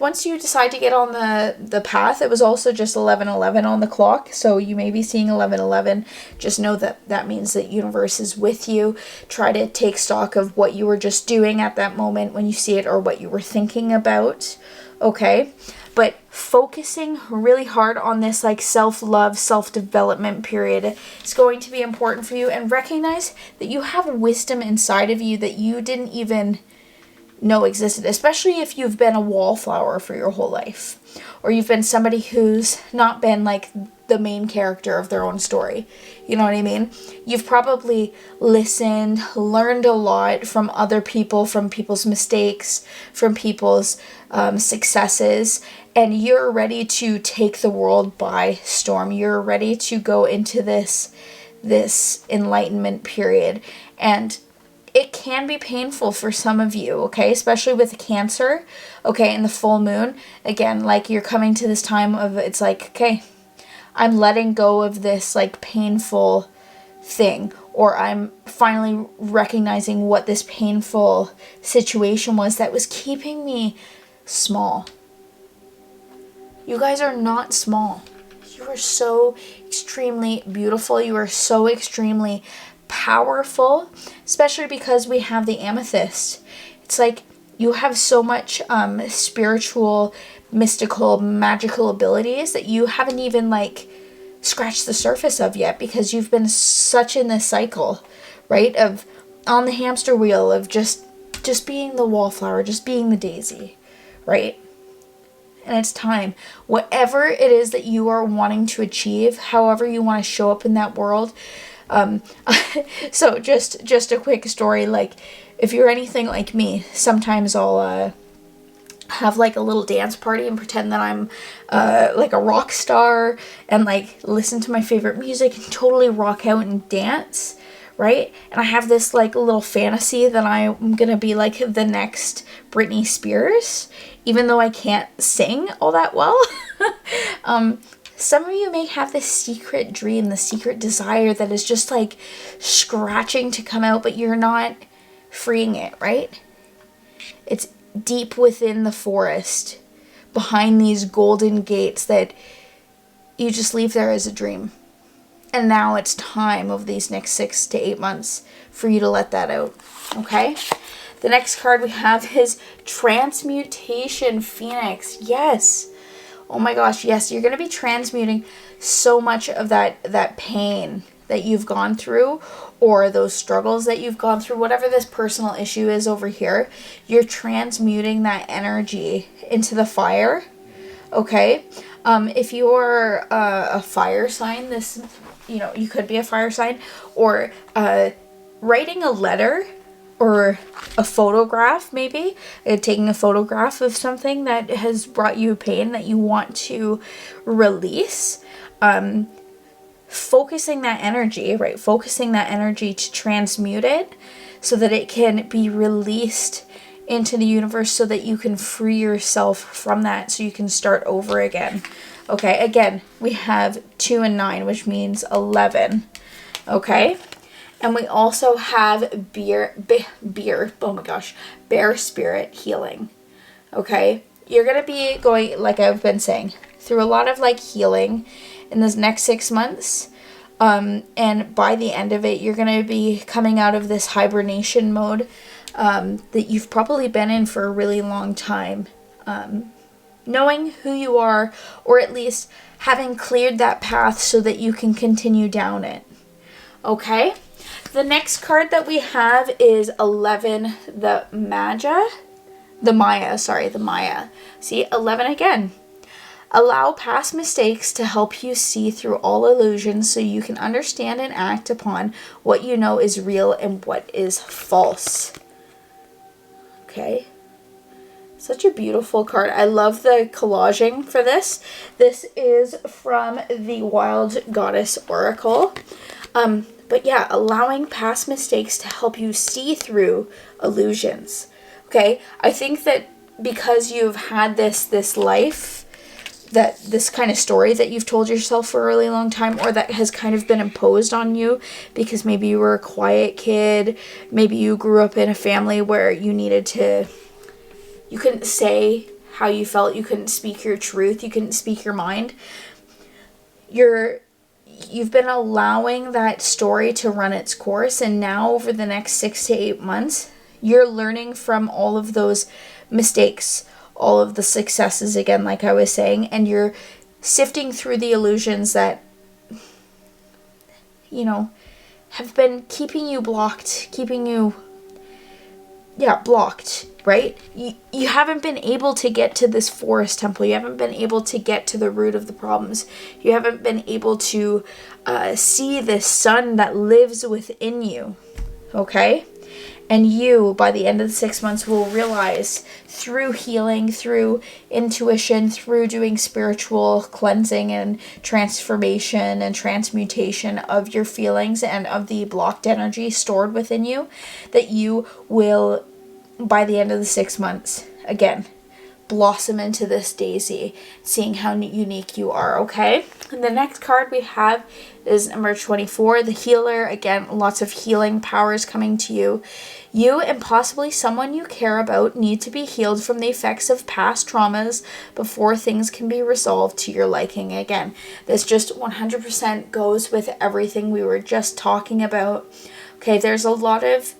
Once you decide to get on the path, it was also just 11:11 on the clock, so you may be seeing 11:11. Just know that means that universe is with you. Try to take stock of what you were just doing at that moment when you see it, or what you were thinking about, okay? But focusing really hard on this self-love, self-development period is going to be important for you, and recognize that you have wisdom inside of you that you didn't even know existed, especially if you've been a wallflower for your whole life, or you've been somebody who's not been the main character of their own story. You know what I mean? You've probably listened, learned a lot from other people, from people's mistakes, from people's successes, and you're ready to take the world by storm. You're ready to go into this enlightenment period, and it can be painful for some of you, okay? Especially with Cancer, okay, and the full moon. Again, you're coming to this time of, it's okay, I'm letting go of this, painful thing. Or I'm finally recognizing what this painful situation was that was keeping me small. You guys are not small. You are so extremely beautiful. You are so extremely powerful, especially because we have the amethyst. It's like you have so much spiritual, mystical, magical abilities that you haven't even like scratched the surface of yet, because you've been such in this cycle, right, of on the hamster wheel of just being the wallflower, just being the daisy, right? And it's time. Whatever it is that you are wanting to achieve, however you want to show up in that world. So just a quick story, like if you're anything like me, sometimes I'll have like a little dance party and pretend that I'm like a rock star and like listen to my favorite music and totally rock out and dance, right? And I have this like little fantasy that I'm gonna be like the next Britney Spears, even though I can't sing all that well. Some of you may have this secret dream, the secret desire that is just like scratching to come out, but you're not freeing it, right? It's deep within the forest, behind these golden gates that you just leave there as a dream. And now it's time over these next 6 to 8 months for you to let that out, okay? The next card we have is Transmutation Phoenix. Yes. Oh my gosh, yes. You're going to be transmuting so much of that pain that you've gone through, or those struggles that you've gone through, whatever this personal issue is over here. You're transmuting that energy into the fire, okay? If you're a fire sign, this, you know, you could be a fire sign, or writing a letter or a photograph, maybe taking a photograph of something that has brought you pain that you want to release, focusing that energy, right? Focusing that energy to transmute it so that it can be released into the universe, so that you can free yourself from that, so you can start over again. Okay, again, we have 2 and 9, which means 11. Okay, and we also have bear spirit healing. Okay, you're gonna be going, like I've been saying, through a lot of like healing in this next 6 months. And by the end of it, you're going to be coming out of this hibernation mode that you've probably been in for a really long time. Knowing who you are, or at least having cleared that path so that you can continue down it. Okay? The next card that we have is 11, the Maya. See, 11 again. Allow past mistakes to help you see through all illusions, so you can understand and act upon what you know is real and what is false. Okay. Such a beautiful card. I love the collaging for this. This is from the Wild Goddess Oracle. But yeah, allowing past mistakes to help you see through illusions. Okay. I think that because you've had this life, that this kind of story that you've told yourself for a really long time, or that has kind of been imposed on you because maybe you were a quiet kid, maybe you grew up in a family where you couldn't say how you felt, you couldn't speak your truth, you couldn't speak your mind. You've been allowing that story to run its course, and now over the next 6 to 8 months, you're learning from all of those mistakes, all of the successes, again, like I was saying, and you're sifting through the illusions that, you know, have been keeping you blocked, blocked, right? You haven't been able to get to this forest temple. You haven't been able to get to the root of the problems. You haven't been able to see this sun that lives within you, okay? And you, by the end of the 6 months, will realize through healing, through intuition, through doing spiritual cleansing and transformation and transmutation of your feelings and of the blocked energy stored within you, that you will, by the end of the 6 months, again, blossom into this daisy, seeing how unique you are, okay? And the next card we have is number 24, the healer. Again, lots of healing powers coming to you. You and possibly someone you care about need to be healed from the effects of past traumas before things can be resolved to your liking again. This just 100% goes with everything we were just talking about. Okay, there's a lot of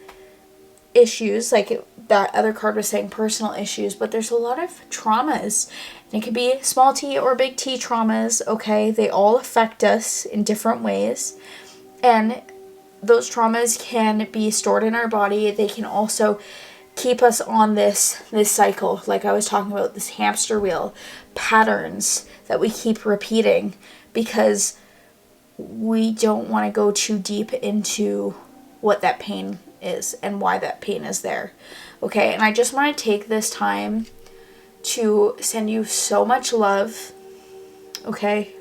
issues, like that other card was saying personal issues, but there's a lot of traumas. And it could be small t or big T traumas, okay? They all affect us in different ways. And those traumas can be stored in our body. They can also keep us on this cycle, like I was talking about, this hamster wheel, patterns that we keep repeating because we don't want to go too deep into what that pain is and why that pain is there. Okay, and I just want to take this time to send you so much love. Okay,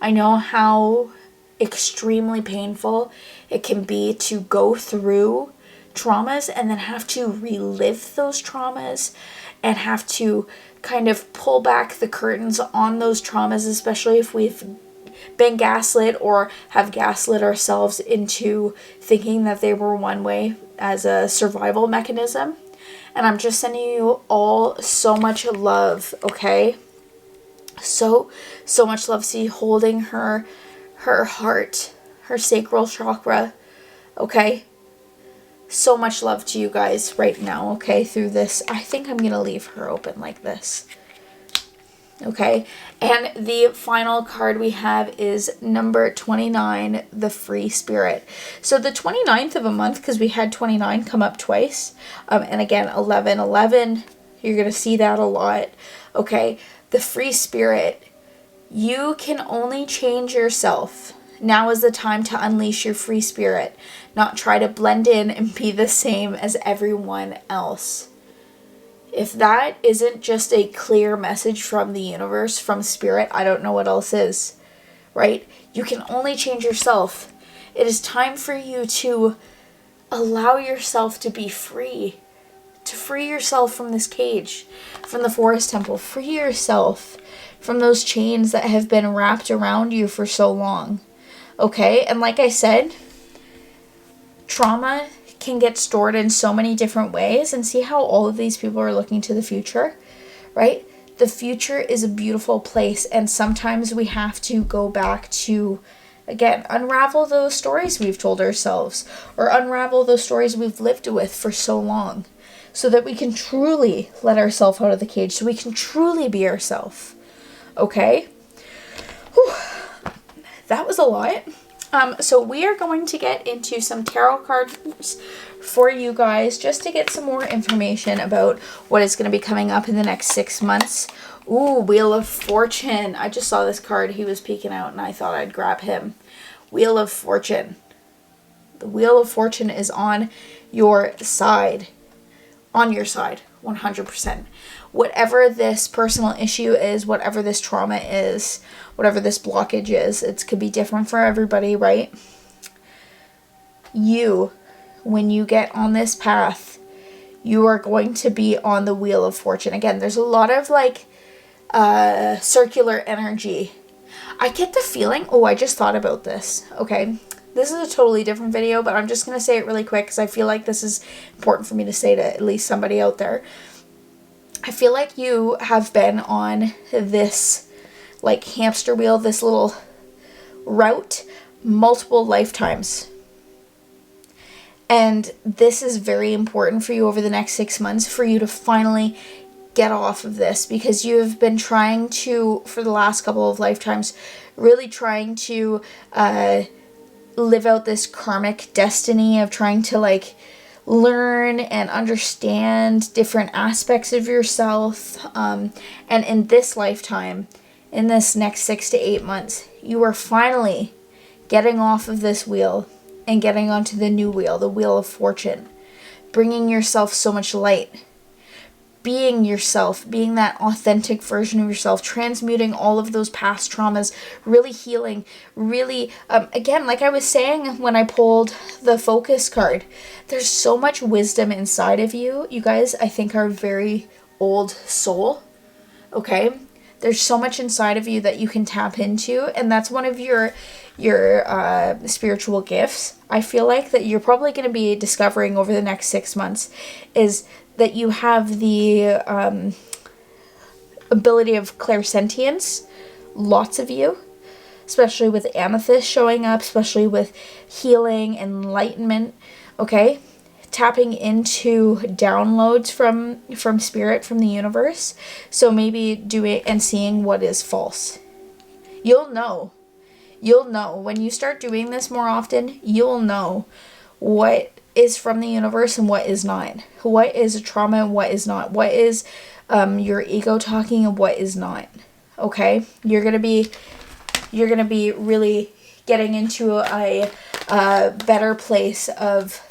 I know how extremely painful it can be to go through traumas and then have to relive those traumas and have to kind of pull back the curtains on those traumas, especially if we've been gaslit or have gaslit ourselves into thinking that they were one way as a survival mechanism. And I'm just sending you all so much love, okay? So much love. See, holding her heart, her sacral chakra, okay? So much love to you guys right now, okay, through this. I think I'm going to leave her open like this. Okay, and the final card we have is number 29, the free spirit. So the 29th of a month, because we had 29 come up twice, and again 11, you're going to see that a lot. Okay, the free spirit. You can only change yourself. Now is the time to unleash your free spirit, not try to blend in and be the same as everyone else. If that isn't just a clear message from the universe, from spirit, I don't know what else is, right? You can only change yourself. It is time for you to allow yourself to be free, to free yourself from this cage, from the forest temple. Free yourself from those chains that have been wrapped around you for so long, okay? And like I said, trauma can get stored in so many different ways, and see how all of these people are looking to the future, right? The future is a beautiful place, and sometimes we have to go back to, again, unravel those stories we've told ourselves, or unravel those stories we've lived with for so long, so that we can truly let ourselves out of the cage, so we can truly be ourselves, okay? Whew. That was a lot. So we are going to get into some tarot cards for you guys just to get some more information about what is going to be coming up in the next 6 months. Ooh, Wheel of Fortune. I just saw this card. He was peeking out and I thought I'd grab him. Wheel of Fortune. The Wheel of Fortune is on your side. On your side, 100%. Whatever this personal issue is, whatever this trauma is, whatever this blockage is, it could be different for everybody, right? You, when you get on this path, you are going to be on the Wheel of Fortune. Again, there's a lot of like circular energy. I get the feeling, oh, I just thought about this. Okay, this is a totally different video, but I'm just going to say it really quick because I feel like this is important for me to say to at least somebody out there. I feel like you have been on this like hamster wheel, this little route, multiple lifetimes. And this is very important for you over the next 6 months for you to finally get off of this, because you have been trying to, for the last couple of lifetimes, really trying to live out this karmic destiny of trying to like learn and understand different aspects of yourself. And in this lifetime, in this next 6 to 8 months, you are finally getting off of this wheel and getting onto the new wheel, the Wheel of Fortune, bringing yourself so much light, being yourself, being that authentic version of yourself, transmuting all of those past traumas, really healing, really, again, like I was saying when I pulled the focus card, there's so much wisdom inside of you. You guys, I think, are very old soul, okay? There's so much inside of you that you can tap into, and that's one of your spiritual gifts. I feel like that you're probably going to be discovering over the next 6 months is that you have the ability of clairsentience, lots of you, especially with Amethyst showing up, especially with healing, enlightenment, okay? Tapping into downloads from spirit, from the universe. So maybe doing and seeing what is false. You'll know when you start doing this more often. You'll know what is from the universe and what is not, what is a trauma and what is not, what is your ego talking and what is not. Okay, you're gonna be really getting into a better place of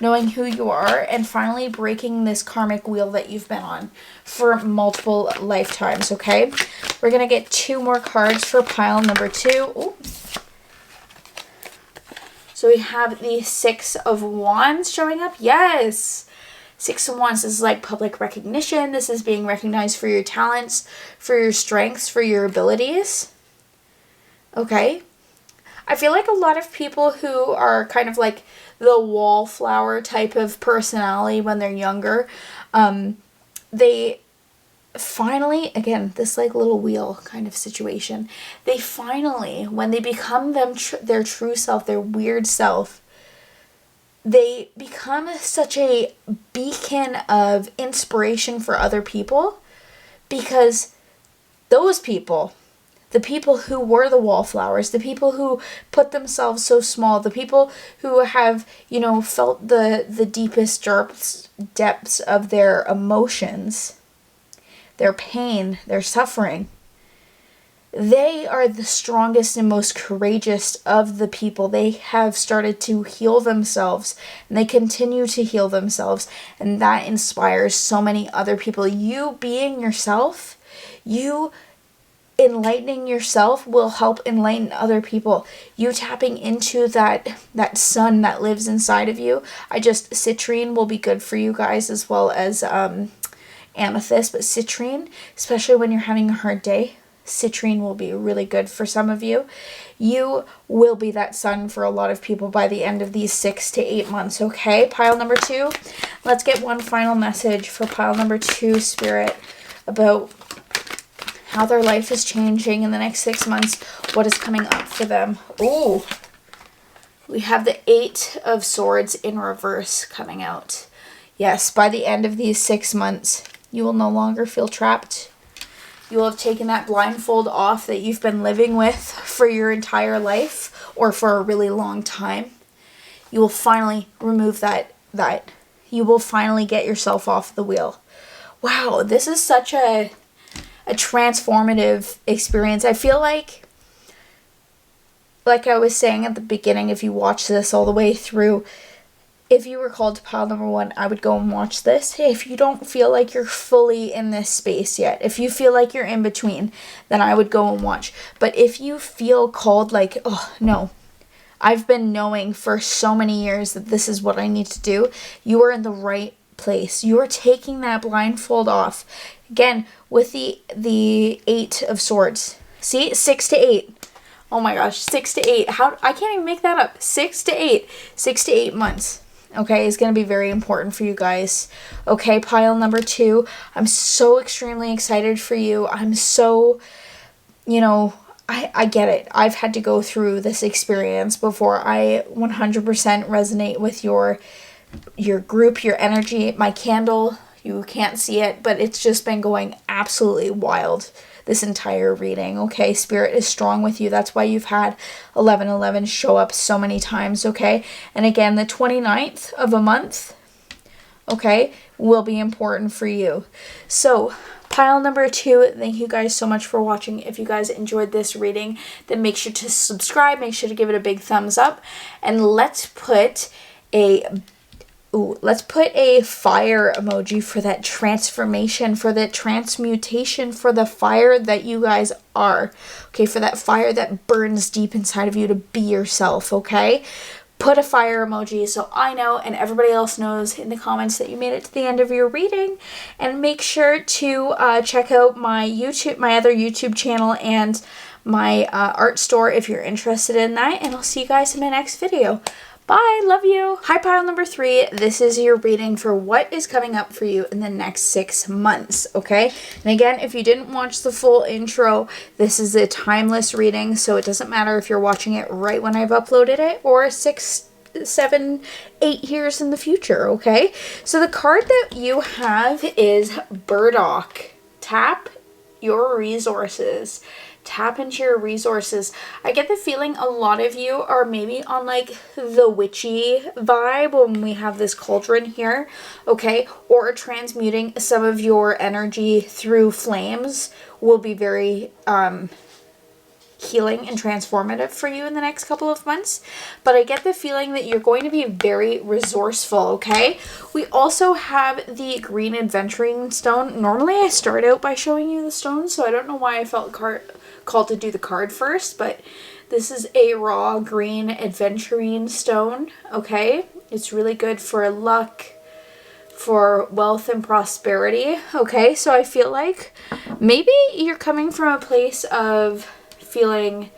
knowing who you are, and finally breaking this karmic wheel that you've been on for multiple lifetimes, okay? We're going to get 2 more cards for pile number 2. Ooh. So we have the 6 of Wands showing up. Yes! 6 of Wands, this is like public recognition. This is being recognized for your talents, for your strengths, for your abilities. Okay? I feel like a lot of people who are kind of like the wallflower type of personality when they're younger, they finally, again, this like little wheel kind of situation, they finally, when they become their true self, their weird self, they become such a beacon of inspiration for other people, because those people, the people who were the wallflowers, the people who put themselves so small, the people who have, felt the deepest depths of their emotions, their pain, their suffering, they are the strongest and most courageous of the people. They have started to heal themselves, and they continue to heal themselves, and that inspires so many other people. You being yourself, you enlightening yourself will help enlighten other people. You tapping into that sun that lives inside of you. Citrine will be good for you guys, as well as Amethyst, but citrine, especially when you're having a hard day, citrine will be really good for some of you. You will be that sun for a lot of people by the end of these 6 to 8 months, okay? Pile number 2. Let's get one final message for pile number 2, Spirit, about how their life is changing in the next 6 months, what is coming up for them. Ooh, we have the 8 of Swords in reverse coming out. Yes, by the end of these 6 months, you will no longer feel trapped. You will have taken that blindfold off that you've been living with for your entire life, or for a really long time. You will finally remove that. You will finally get yourself off the wheel. Wow, this is such a transformative experience. I feel like I was saying at the beginning, if you watch this all the way through, if you were called to pile number 1, I would go and watch this. If you don't feel like you're fully in this space yet, if you feel like you're in between, then I would go and watch. But if you feel called, like, oh no, I've been knowing for so many years that this is what I need to do, you are in the right place. You are taking that blindfold off. Again, with the 8 of Swords. See? 6 to 8. Oh my gosh, 6 to 8. I can't even make that up. 6 to 8. 6 to 8 months. Okay, is going to be very important for you guys. Okay, pile number 2. I'm so extremely excited for you. I'm so, I get it. I've had to go through this experience before. I 100% resonate with your group, your energy. My candle, you can't see it, but it's just been going absolutely wild this entire reading, okay? Spirit is strong with you. That's why you've had 1111 show up so many times, okay? And again, the 29th of a month, okay, will be important for you. So, pile number 2, thank you guys so much for watching. If you guys enjoyed this reading, then make sure to subscribe, make sure to give it a big thumbs up, and let's put a fire emoji for that transformation, for that transmutation, for the fire that you guys are. Okay, for that fire that burns deep inside of you to be yourself, okay? put a fire emoji so I know and everybody else knows in the comments that you made it to the end of your reading. And make sure to check out my other YouTube channel and my art store if you're interested in that. And I'll see you guys in my next video. Bye, love you. Hi, pile number 3. This is your reading for what is coming up for you in the next 6 months, okay? And again, if you didn't watch the full intro, this is a timeless reading, so it doesn't matter if you're watching it right when I've uploaded it or 6, 7, 8 years in the future, okay? So the card that you have is Burdock. Tap your resources. Tap into your resources. I get the feeling a lot of you are maybe on like the witchy vibe when we have this cauldron here, okay? Or transmuting some of your energy through flames will be very healing and transformative for you in the next couple of months. But I get the feeling that you're going to be very resourceful, okay? We also have the green Aventurine stone. Normally I start out by showing you the stone, so I don't know why I felt called to do the card first, but this is a raw green Aventurine stone, okay? It's really good for luck, for wealth and prosperity, okay? So I feel like maybe you're coming from a place of feeling,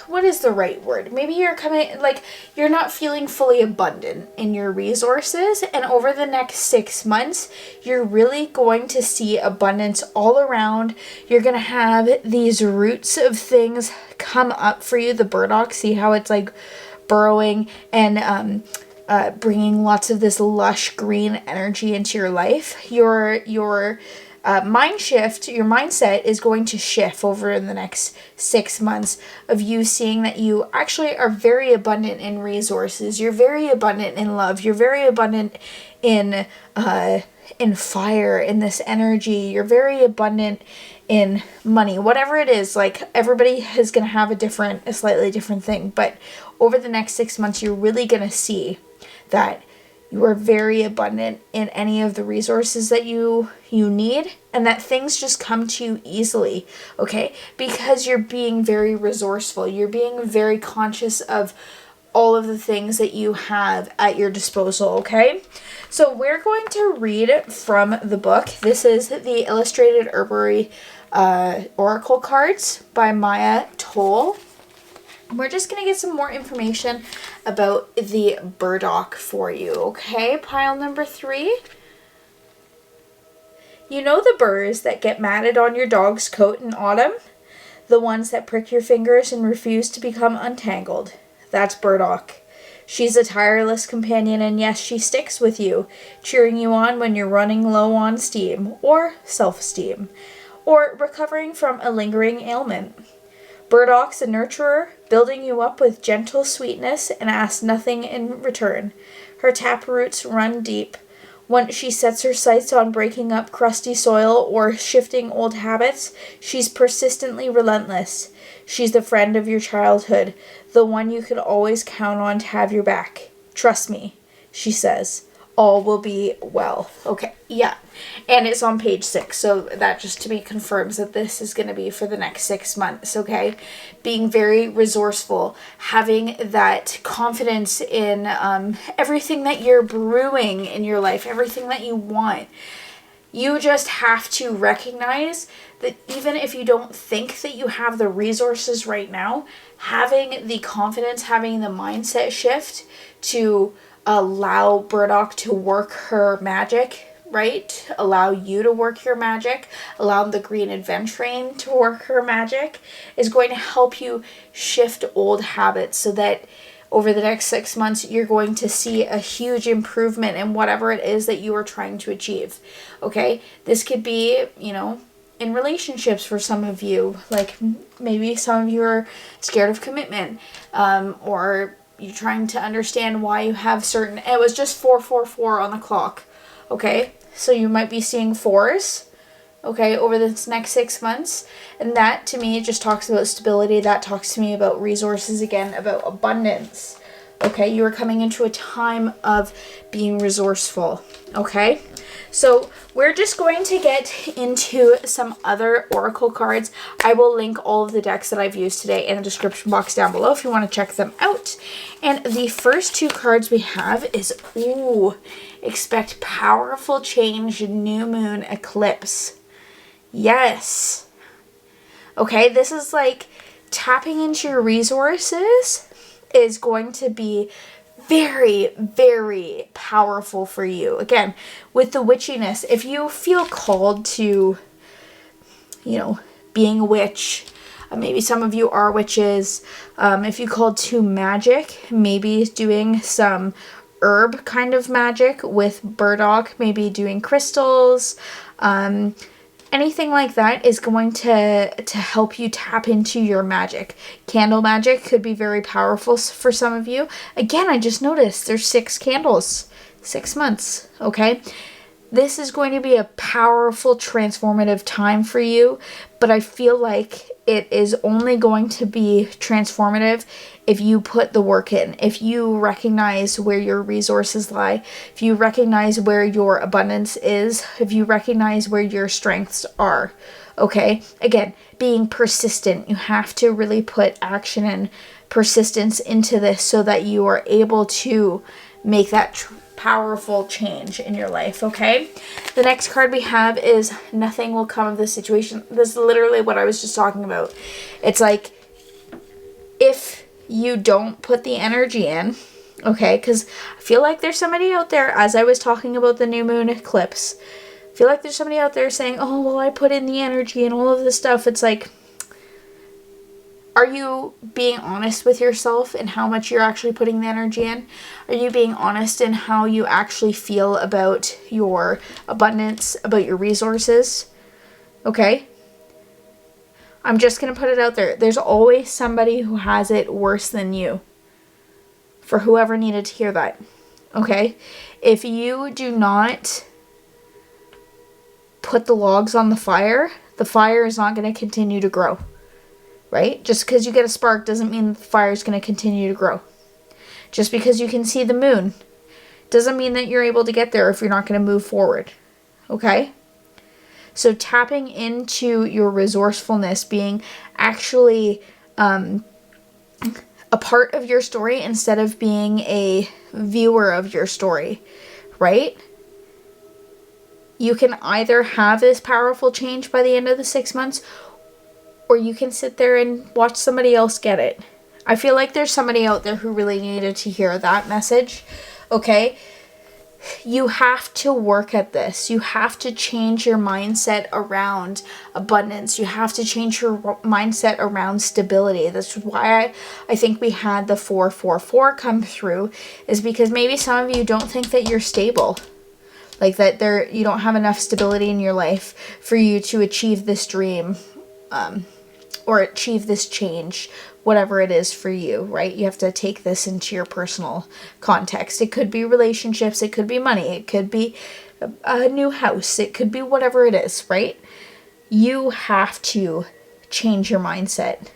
what is the right word? Maybe you're coming, like, you're not feeling fully abundant in your resources, and over the next 6 months, you're really going to see abundance all around. You're going to have these roots of things come up for you. The burdock, see how it's like burrowing and bringing lots of this lush green energy into your life. Your mindset is going to shift over in the next 6 months of you seeing that you actually are very abundant in resources. You're very abundant in love. You're very abundant in fire, in this energy. You're very abundant in money. Whatever it is, like everybody is going to have a slightly different thing. But over the next 6 months, you're really going to see that you are very abundant in any of the resources that you need, and that things just come to you easily, okay? Because you're being very resourceful. You're being very conscious of all of the things that you have at your disposal, okay? So we're going to read from the book. This is the Illustrated Herbory Oracle Cards by Maya Toll. We're just going to get some more information about the burdock for you, okay? Pile number 3. You know the burrs that get matted on your dog's coat in autumn? The ones that prick your fingers and refuse to become untangled. That's burdock. She's a tireless companion, and yes, she sticks with you, cheering you on when you're running low on steam or self-esteem, or recovering from a lingering ailment. Burdock's a nurturer, building you up with gentle sweetness and asks nothing in return. Her tap roots run deep. Once she sets her sights on breaking up crusty soil or shifting old habits, she's persistently relentless. She's the friend of your childhood, the one you could always count on to have your back. Trust me, she says. All will be well. Okay, yeah. And it's on page 6, so that just to me confirms that this is going to be for the next 6 months, okay? Being very resourceful, having that confidence in everything that you're brewing in your life, everything that you want. You just have to recognize that even if you don't think that you have the resources right now, having the confidence, having the mindset shift to allow burdock to work her magic, right? Allow you to work your magic, allow the green Aventurine to work her magic, is going to help you shift old habits so that over the next 6 months, you're going to see a huge improvement in whatever it is that you are trying to achieve, okay? This could be, in relationships for some of you, like maybe some of you are scared of commitment, or you're trying to understand why you have certain, it was just 444 on the clock, okay? So you might be seeing 4s, okay, over this next 6 months. And that, to me, just talks about stability. That talks to me about resources again, about abundance, okay? You are coming into a time of being resourceful, okay? So we're just going to get into some other oracle cards. I will link all of the decks that I've used today in the description box down below if you want to check them out. And the first two cards we have is, ooh, expect powerful change, new moon eclipse. Yes. Okay, this is like tapping into your resources is going to be very, very powerful for you. Again, with the witchiness, if you feel called to, you know, being a witch, maybe some of you are witches, if you called to magic, maybe doing some herb kind of magic with burdock, maybe doing crystals, anything like that is going to help you tap into your magic. Candle magic could be very powerful for some of you. Again, I just noticed there's 6 candles, 6 months, okay? This is going to be a powerful, transformative time for you, but I feel like it is only going to be transformative if you put the work in, if you recognize where your resources lie, if you recognize where your abundance is, if you recognize where your strengths are, okay? Again, being persistent. You have to really put action and persistence into this so that you are able to make that powerful change in your life, okay? The next card we have is nothing will come of this situation. This is literally what I was just talking about. It's like, if you don't put the energy in, okay, because I feel like there's somebody out there, as I was talking about the new moon eclipse, I feel like there's somebody out there saying, oh, well, I put in the energy and all of this stuff. It's like, are you being honest with yourself and how much you're actually putting the energy in? Are you being honest in how you actually feel about your abundance, about your resources? Okay? I'm just going to put it out there. There's always somebody who has it worse than you. For whoever needed to hear that. Okay? If you do not put the logs on the fire is not going to continue to grow. Right? Just because you get a spark doesn't mean the fire is going to continue to grow. Just because you can see the moon doesn't mean that you're able to get there if you're not going to move forward. Okay? So tapping into your resourcefulness, being actually a part of your story instead of being a viewer of your story, right? You can either have this powerful change by the end of the 6 months, or you can sit there and watch somebody else get it. I feel like there's somebody out there who really needed to hear that message, okay? You have to work at this. You have to change your mindset around abundance. You have to change your mindset around stability. That's why I think we had the 444 come through, is because maybe some of you don't think that you're stable. Like that you don't have enough stability in your life for you to achieve this dream, or achieve this change, whatever it is for you, right? You have to take this into your personal context. It could be relationships, it could be money, it could be a new house, it could be whatever it is, right? You have to change your mindset,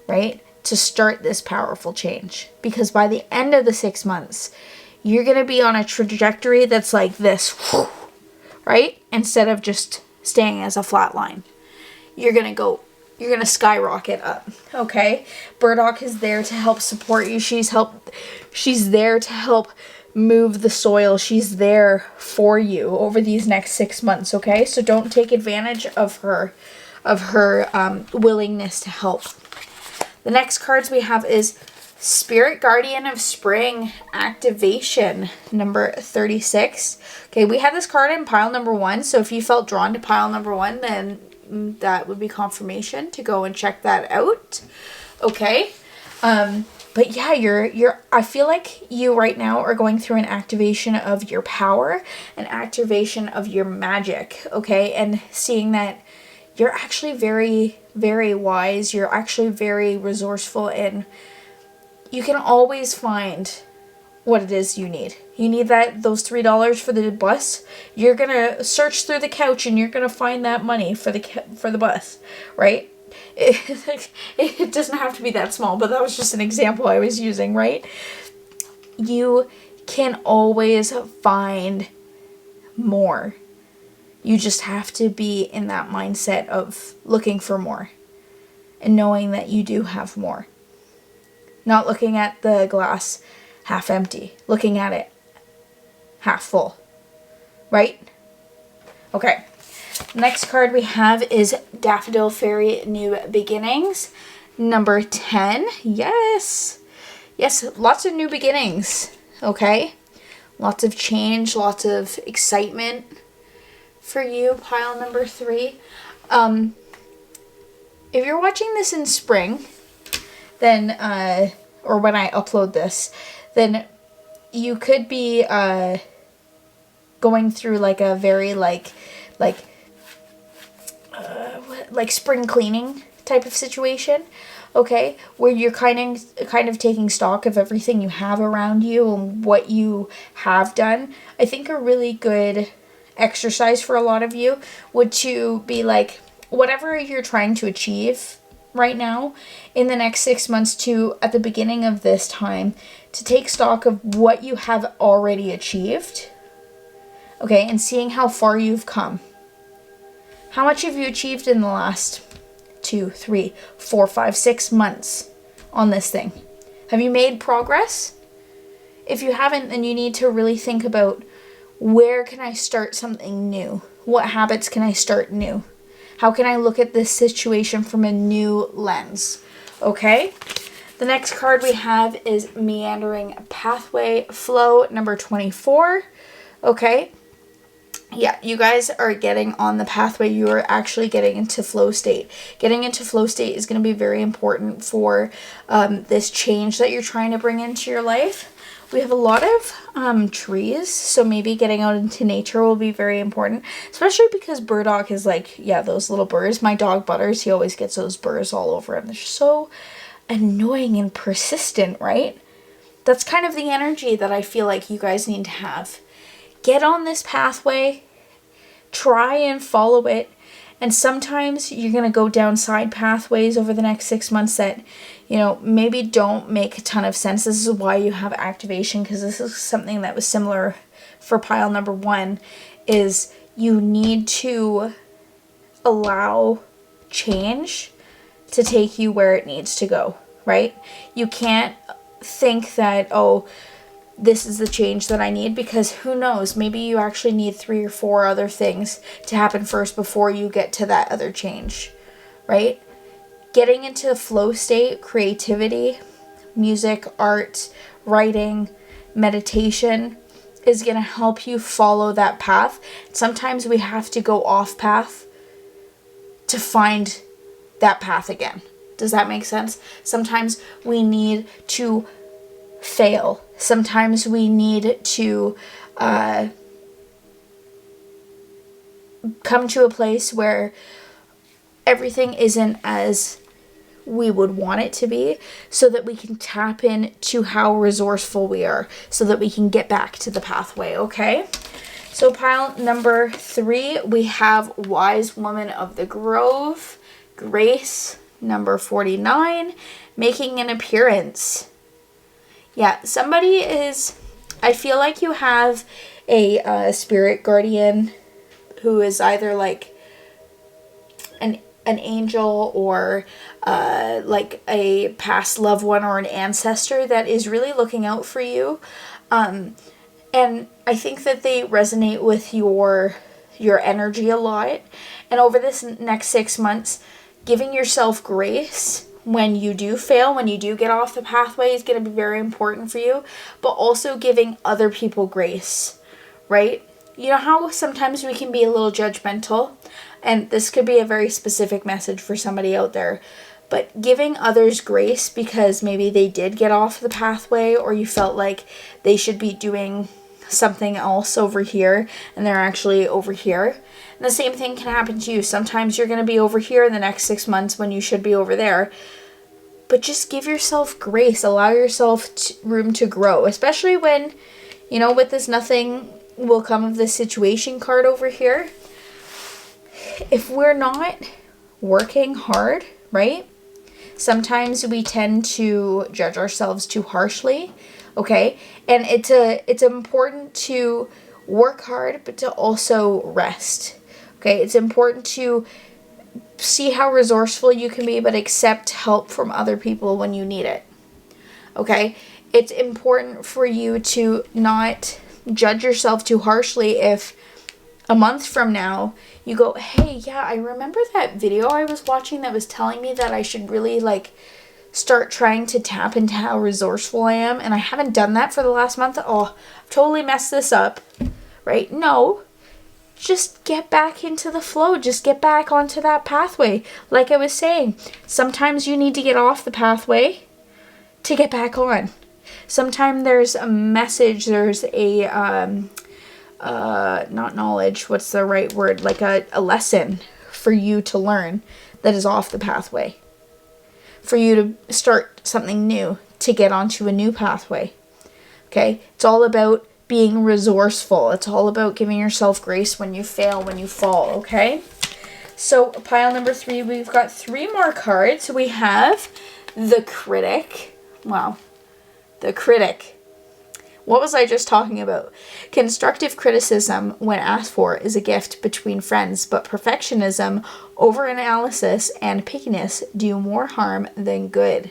right? To start this powerful change. Because by the end of the 6 months, you're going to be on a trajectory that's like this, right? Instead of just staying as a flat line. You're going to skyrocket up, okay? Burdock is there to help support you. She's there to help move the soil. She's there for you over these next 6 months, okay? So don't take advantage of her willingness to help. The next cards we have is Spirit Guardian of Spring activation, number 36. Okay, we had this card in pile number 1, so if you felt drawn to pile number 1, then that would be confirmation to go and check that out. Okay. But yeah, I feel like you right now are going through an activation of your power, an activation of your magic, okay? And seeing that you're actually very, very wise, you're actually very resourceful, and you can always find what it is you need. You need those $3 for the bus. You're gonna search through the couch and you're gonna find that money for the bus, right? It doesn't have to be that small, but that was just an example I was using, right? You can always find more. You just have to be in that mindset of looking for more and knowing that you do have more. Not looking at the glass half empty, looking at it half full, right? Okay. Next card we have is Daffodil Fairy New Beginnings, number 10. Yes. Yes, lots of new beginnings, okay? Lots of change, lots of excitement for you, pile number 3. If you're watching this in spring, then, or when I upload this, then you could be going through like a very like spring cleaning type of situation, okay, where you're kind of taking stock of everything you have around you and what you have done. I think a really good exercise for a lot of you would to be like, whatever you're trying to achieve right now in the next 6 months, to at the beginning of this time to take stock of what you have already achieved, okay, and seeing how far you've come. How much have you achieved in the last 2, 3, 4, 5, 6 months on this thing? Have you made progress? If you haven't, then you need to really think about, where can I start something new? What habits can I start new? How can I look at this situation from a new lens? Okay? The next card we have is Meandering Pathway Flow, number 24. Okay? Yeah, you guys are getting on the pathway. You are actually getting into flow state. Getting into flow state is going to be very important for this change that you're trying to bring into your life. We have a lot of trees, so maybe getting out into nature will be very important, especially because burdock is like, yeah, those little burrs. My dog Butters, he always gets those burrs all over him. They're so annoying and persistent, right? That's kind of the energy that I feel like you guys need to have. Get on this pathway, try and follow it, and sometimes you're going to go down side pathways over the next 6 months that, you know, maybe don't make a ton of sense. This is why you have activation, because this is something that was similar for pile number 1, is you need to allow change to take you where it needs to go, right? You can't think that, oh, this is the change that I need, because who knows, maybe you actually need 3 or 4 other things to happen first before you get to that other change, right? Getting into a flow state, creativity, music, art, writing, meditation is going to help you follow that path. Sometimes we have to go off path to find that path again. Does that make sense? Sometimes we need to fail. Sometimes we need to come to a place where everything isn't as we would want it to be, so that we can tap into how resourceful we are, so that we can get back to the pathway, okay? So pile number 3, we have Wise Woman of the Grove, Grace, number 49, making an appearance. Yeah, somebody is, I feel like you have a spirit guardian who is either like an angel or like a past loved one or an ancestor that is really looking out for you. And I think that they resonate with your energy a lot. And over this next 6 months, giving yourself grace when you do fail, when you do get off the pathway, is going to be very important for you. But also giving other people grace, right? You know how sometimes we can be a little judgmental, and this could be a very specific message for somebody out there, but giving others grace because maybe they did get off the pathway, or you felt like they should be doing something else over here and they're actually over here. And the same thing can happen to you. Sometimes you're going to be over here in the next 6 months when you should be over there. But just give yourself grace. Allow yourself room to grow, especially when, you know, with this nothing will come of this situation card over here. If we're not working hard, right? Sometimes we tend to judge ourselves too harshly, okay? And it's important to work hard, but to also rest. Okay, it's important to see how resourceful you can be, but accept help from other people when you need it. Okay, it's important for you to not judge yourself too harshly if a month from now you go, hey, yeah, I remember that video I was watching that was telling me that I should really like start trying to tap into how resourceful I am, and I haven't done that for the last month. Oh, I've totally messed this up, right? No, just get back into the flow. Just get back onto that pathway. Like I was saying, sometimes you need to get off the pathway to get back on. Sometimes there's a message, there's a, not knowledge, what's the right word? Like a lesson for you to learn that is off the pathway. For you to start something new, to get onto a new pathway. Okay? It's all about being resourceful. It's all about giving yourself grace when you fail, when you fall, okay? So, pile number 3, we've got 3 more cards. We have the Critic. Wow. The Critic. What was I just talking about? Constructive criticism, when asked for, is a gift between friends, but perfectionism, overanalysis, and pickiness do more harm than good.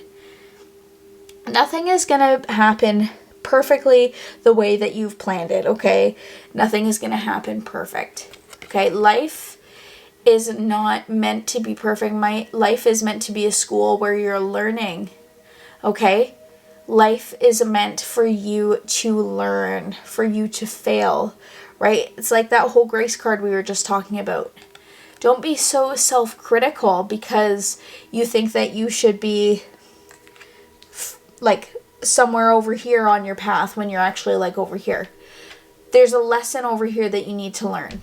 Nothing is going to happen perfectly the way that you've planned it, okay? Nothing is going to happen perfect, okay? Life is not meant to be perfect. Life is meant to be a school where you're learning, okay? Life is meant for you to learn, for you to fail, right? It's like that whole grace card we were just talking about. Don't be so self-critical because you think that you should be like somewhere over here on your path when you're actually like over here. There's a lesson over here that you need to learn,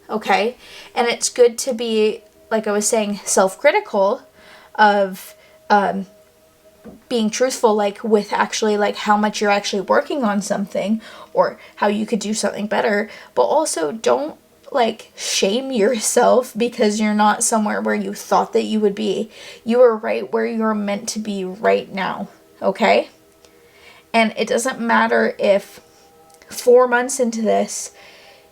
okay? And it's good to be, like I was saying, self-critical of being truthful, like with actually like how much you're actually working on something or how you could do something better, but also don't like shame yourself because you're not somewhere where you thought that you would be. You are right where you're meant to be right now, okay? And it doesn't matter if 4 months into this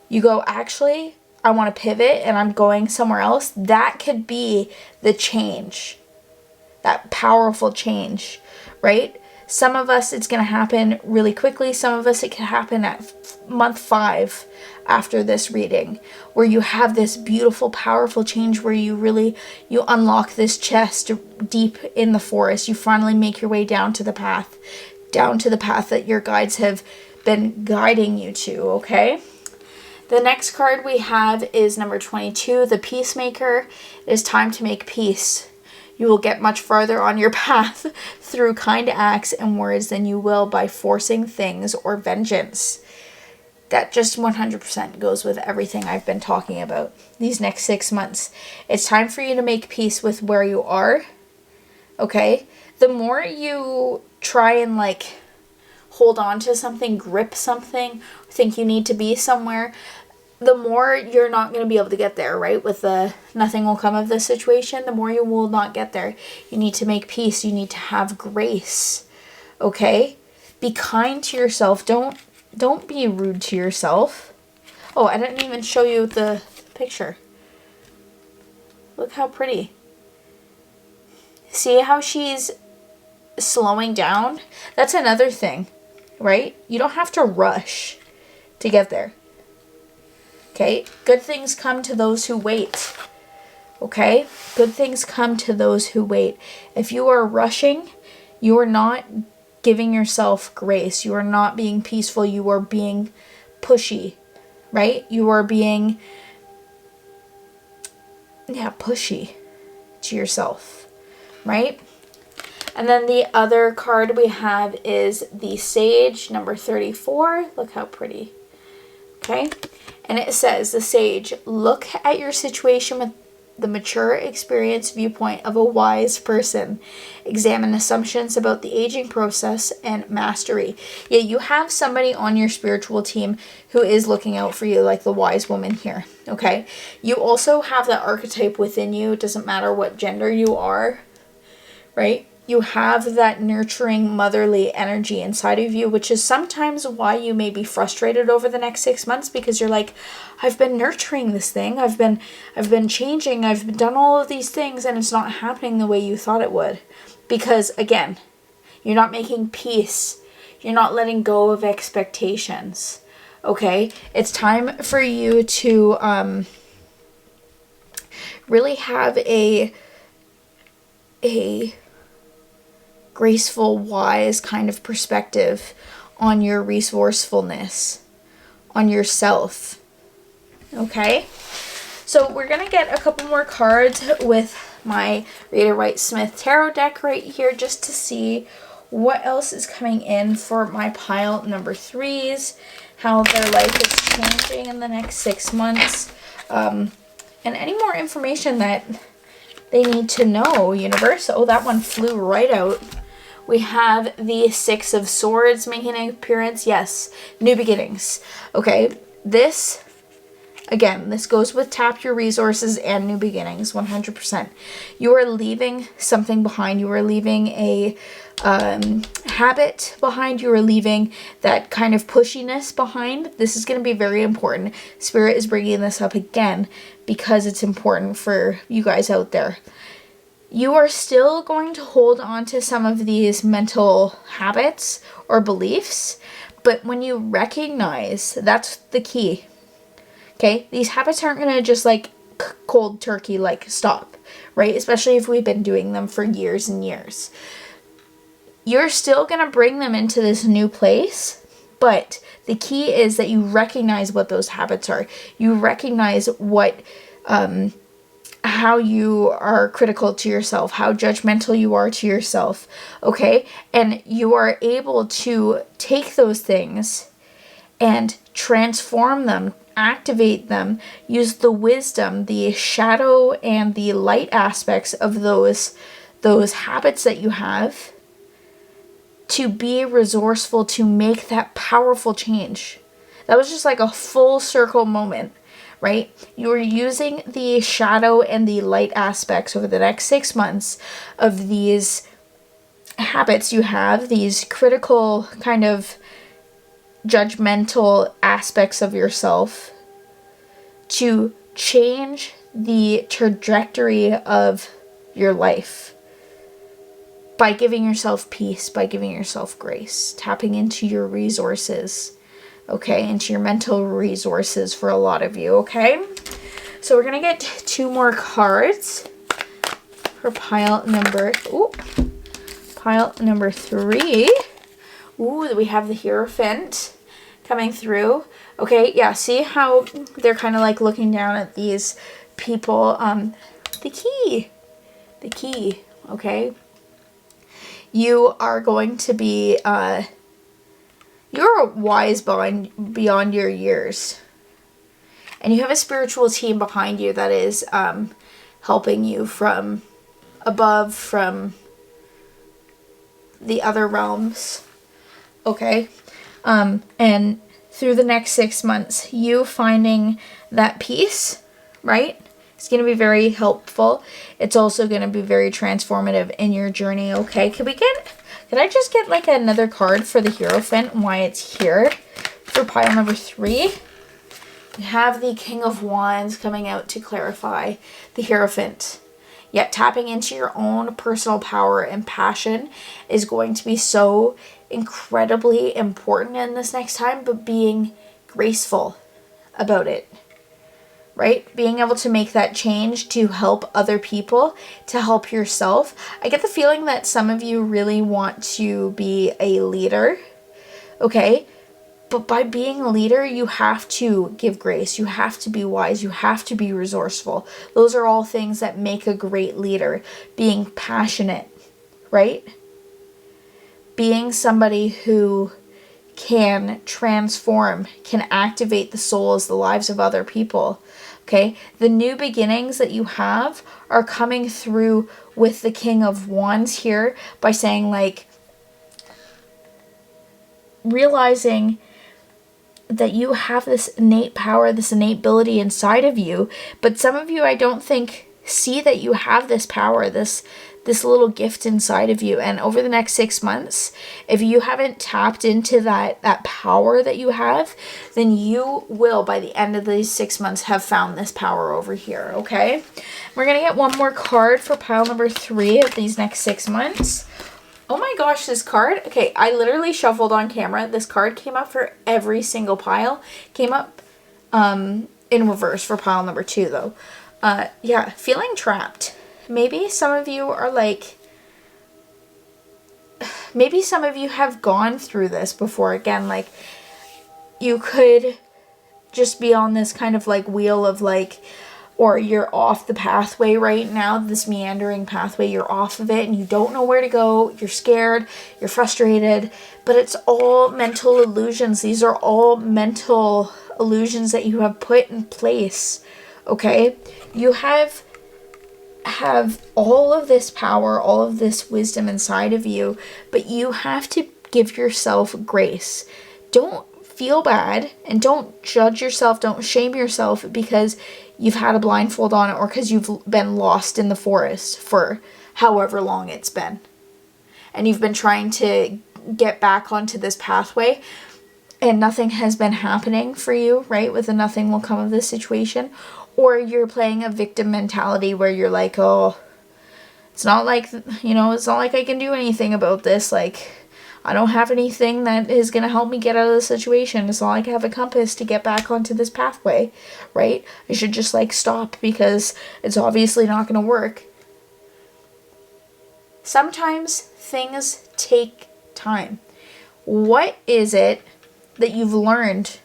you go, actually I want to pivot and I'm going somewhere else. That could be the change. That powerful change, right? Some of us, it's going to happen really quickly. Some of us, it could happen at month 5 after this reading, where you have this beautiful, powerful change where you unlock this chest deep in the forest. You finally make your way down to the path that your guides have been guiding you to, okay? The next card we have is number 22, the Peacemaker. It is time to make peace. You will get much farther on your path through kind acts and words than you will by forcing things or vengeance. That just 100% goes with everything I've been talking about these next 6 months. It's time for you to make peace with where you are, okay? The more you try and like hold on to something, grip something, think you need to be somewhere, the more you're not going to be able to get there, right? With the nothing will come of this situation, the more you will not get there. You need to make peace. You need to have grace, okay? Be kind to yourself. Don't be rude to yourself. Oh, I didn't even show you the picture. Look how pretty. See how she's slowing down? That's another thing, right? You don't have to rush to get there. Okay, good things come to those who wait. Okay, good things come to those who wait. If you are rushing, you are not giving yourself grace. You are not being peaceful. You are being pushy, right? You are being, pushy to yourself, right? And then the other card we have is the Sage, number 34. Look how pretty. Okay, and it says, the Sage, look at your situation with the mature, experienced viewpoint of a wise person. Examine assumptions about the aging process and mastery. Yeah, you have somebody on your spiritual team who is looking out for you, like the wise woman here, okay? You also have that archetype within you. It doesn't matter what gender you are, right? You have that nurturing motherly energy inside of you, which is sometimes why you may be frustrated over the next 6 months, because you're like, I've been nurturing this thing. I've been changing. I've done all of these things and it's not happening the way you thought it would. Because again, you're not making peace. You're not letting go of expectations. Okay? It's time for you to really have a graceful, wise kind of perspective on your resourcefulness, on yourself. Okay? So we're going to get a couple more cards with my Rider-Waite-Smith tarot deck right here just to see what else is coming in for my pile number 3s, how their life is changing in the next 6 months, and any more information that they need to know, universe. Oh, that one flew right out. We have the 6 of Swords making an appearance. Yes, new beginnings. Okay, this, again, this goes with tap your resources and new beginnings, 100%. You are leaving something behind. You are leaving a habit behind. You are leaving that kind of pushiness behind. This is going to be very important. Spirit is bringing this up again because it's important for you guys out there. You are still going to hold on to some of these mental habits or beliefs, but when you recognize, that's the key. Okay, these habits aren't going to just like cold turkey like stop, right? Especially if we've been doing them for years and years. You're still going to bring them into this new place, but the key is that you recognize what those habits are. You recognize what, how you are critical to yourself, how judgmental you are to yourself, okay? And you are able to take those things and transform them, activate them, use the wisdom, the shadow and the light aspects of those habits that you have to be resourceful, to make that powerful change. That was just like a full circle moment, right? You're using the shadow and the light aspects over the next 6 months of these habits you have, these critical kind of judgmental aspects of yourself, to change the trajectory of your life by giving yourself peace, by giving yourself grace, tapping into your resources, okay, into your mental resources for a lot of you, okay? So we're going to get 2 more cards for pile number 3. Ooh, we have the Hierophant coming through. Okay, yeah, see how they're kind of like looking down at these people. The key, okay? You are going to be, you're wise beyond your years. And you have a spiritual team behind you that is helping you from above, from the other realms. Okay? And through the next 6 months, you finding that peace, right? It's going to be very helpful. It's also going to be very transformative in your journey, okay? Could I just get like another card for the Hierophant and why it's here for pile number 3? We have the King of Wands coming out to clarify the Hierophant. Yet tapping into your own personal power and passion is going to be so incredibly important in this next time, but being graceful about it, right? Being able to make that change to help other people, to help yourself. I get the feeling that some of you really want to be a leader, okay? But by being a leader, you have to give grace. You have to be wise. You have to be resourceful. Those are all things that make a great leader. Being passionate, right? Being somebody who can transform, can activate the souls, the lives of other people. Okay? The new beginnings that you have are coming through with the King of Wands here by saying, like, realizing that you have this innate power, this innate ability inside of you, but some of you, I don't think, see that you have this power, this this little gift inside of you. And over the next 6 months, if you haven't tapped into that power that you have, then you will, by the end of these 6 months, have found this power over here, okay? We're going to get one more card for pile number 3 of these next 6 months. Oh my gosh, this card. Okay, I literally shuffled on camera. This card came up for every single pile. Came up in reverse for pile number 2, though. Yeah, feeling trapped. Maybe some of you are like, maybe some of you have gone through this before. Again, like, you could just be on this kind of like wheel of like, or you're off the pathway right now, this meandering pathway, you're off of it and you don't know where to go, you're scared, you're frustrated, but it's all mental illusions. These are all mental illusions that you have put in place, okay? You have all of this power, all of this wisdom inside of you, but you have to give yourself grace. Don't feel bad and don't judge yourself, don't shame yourself because you've had a blindfold on or because you've been lost in the forest for however long it's been. And you've been trying to get back onto this pathway and nothing has been happening for you, right? With the nothing will come of this situation. Or you're playing a victim mentality where you're like, oh, it's not like, you know, it's not like I can do anything about this. Like, I don't have anything that is going to help me get out of the situation. It's not like I have a compass to get back onto this pathway, right? I should just like stop because it's obviously not going to work. Sometimes things take time. What is it that you've learned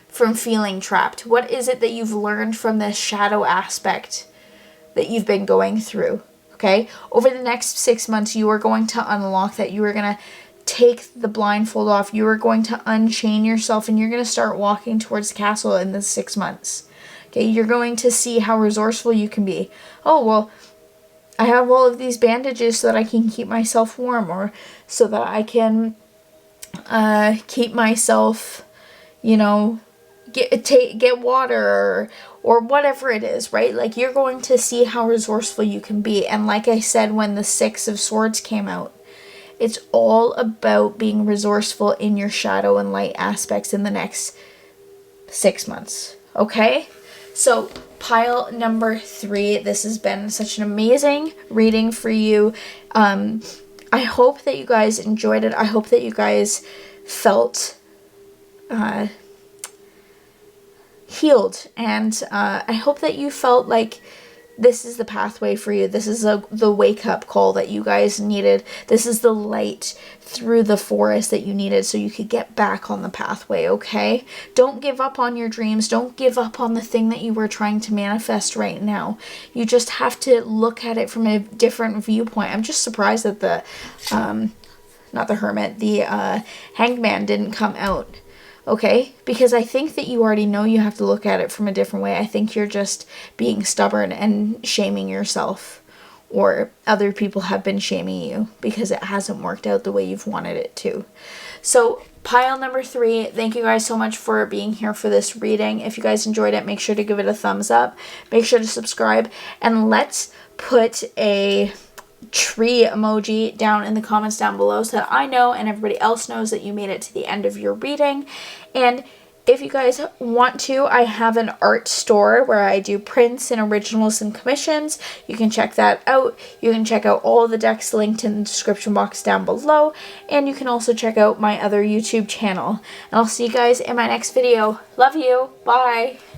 from feeling trapped? What is it that you've learned from this shadow aspect that you've been going through? Okay? Over the next 6 months, you are going to unlock that. You are going to take the blindfold off. You are going to unchain yourself and you're going to start walking towards the castle in the 6 months. Okay? You're going to see how resourceful you can be. Oh, well, I have all of these bandages so that I can keep myself warm, or so that I can keep myself, you know, get water or whatever it is, right? Like, you're going to see how resourceful you can be. And like I said, when the 6 of Swords came out, it's all about being resourceful in your shadow and light aspects in the next 6 months. Okay? So pile number 3, this has been such an amazing reading for you. I hope that you guys enjoyed it. I hope that you guys felt healed, and I hope that you felt like this is the pathway for you. This is the wake-up call that you guys needed. This is the light through the forest that you needed so you could get back on the pathway, okay? Don't give up on your dreams. Don't give up on the thing that you were trying to manifest right now. You just have to look at it from a different viewpoint. I'm just surprised that the, not the Hermit, the Hangman didn't come out. Okay, because I think that you already know you have to look at it from a different way. I think you're just being stubborn and shaming yourself, or other people have been shaming you because it hasn't worked out the way you've wanted it to. So pile number 3, thank you guys so much for being here for this reading. If you guys enjoyed it, make sure to give it a thumbs up. Make sure to subscribe, and let's put a tree emoji down in the comments down below so that I know and everybody else knows that you made it to the end of your reading. And if you guys want to, I have an art store where I do prints and originals and commissions. You can check that out. You can check out all of the decks linked in the description box down below. And you can also check out my other YouTube channel. And I'll see you guys in my next video. Love you. Bye.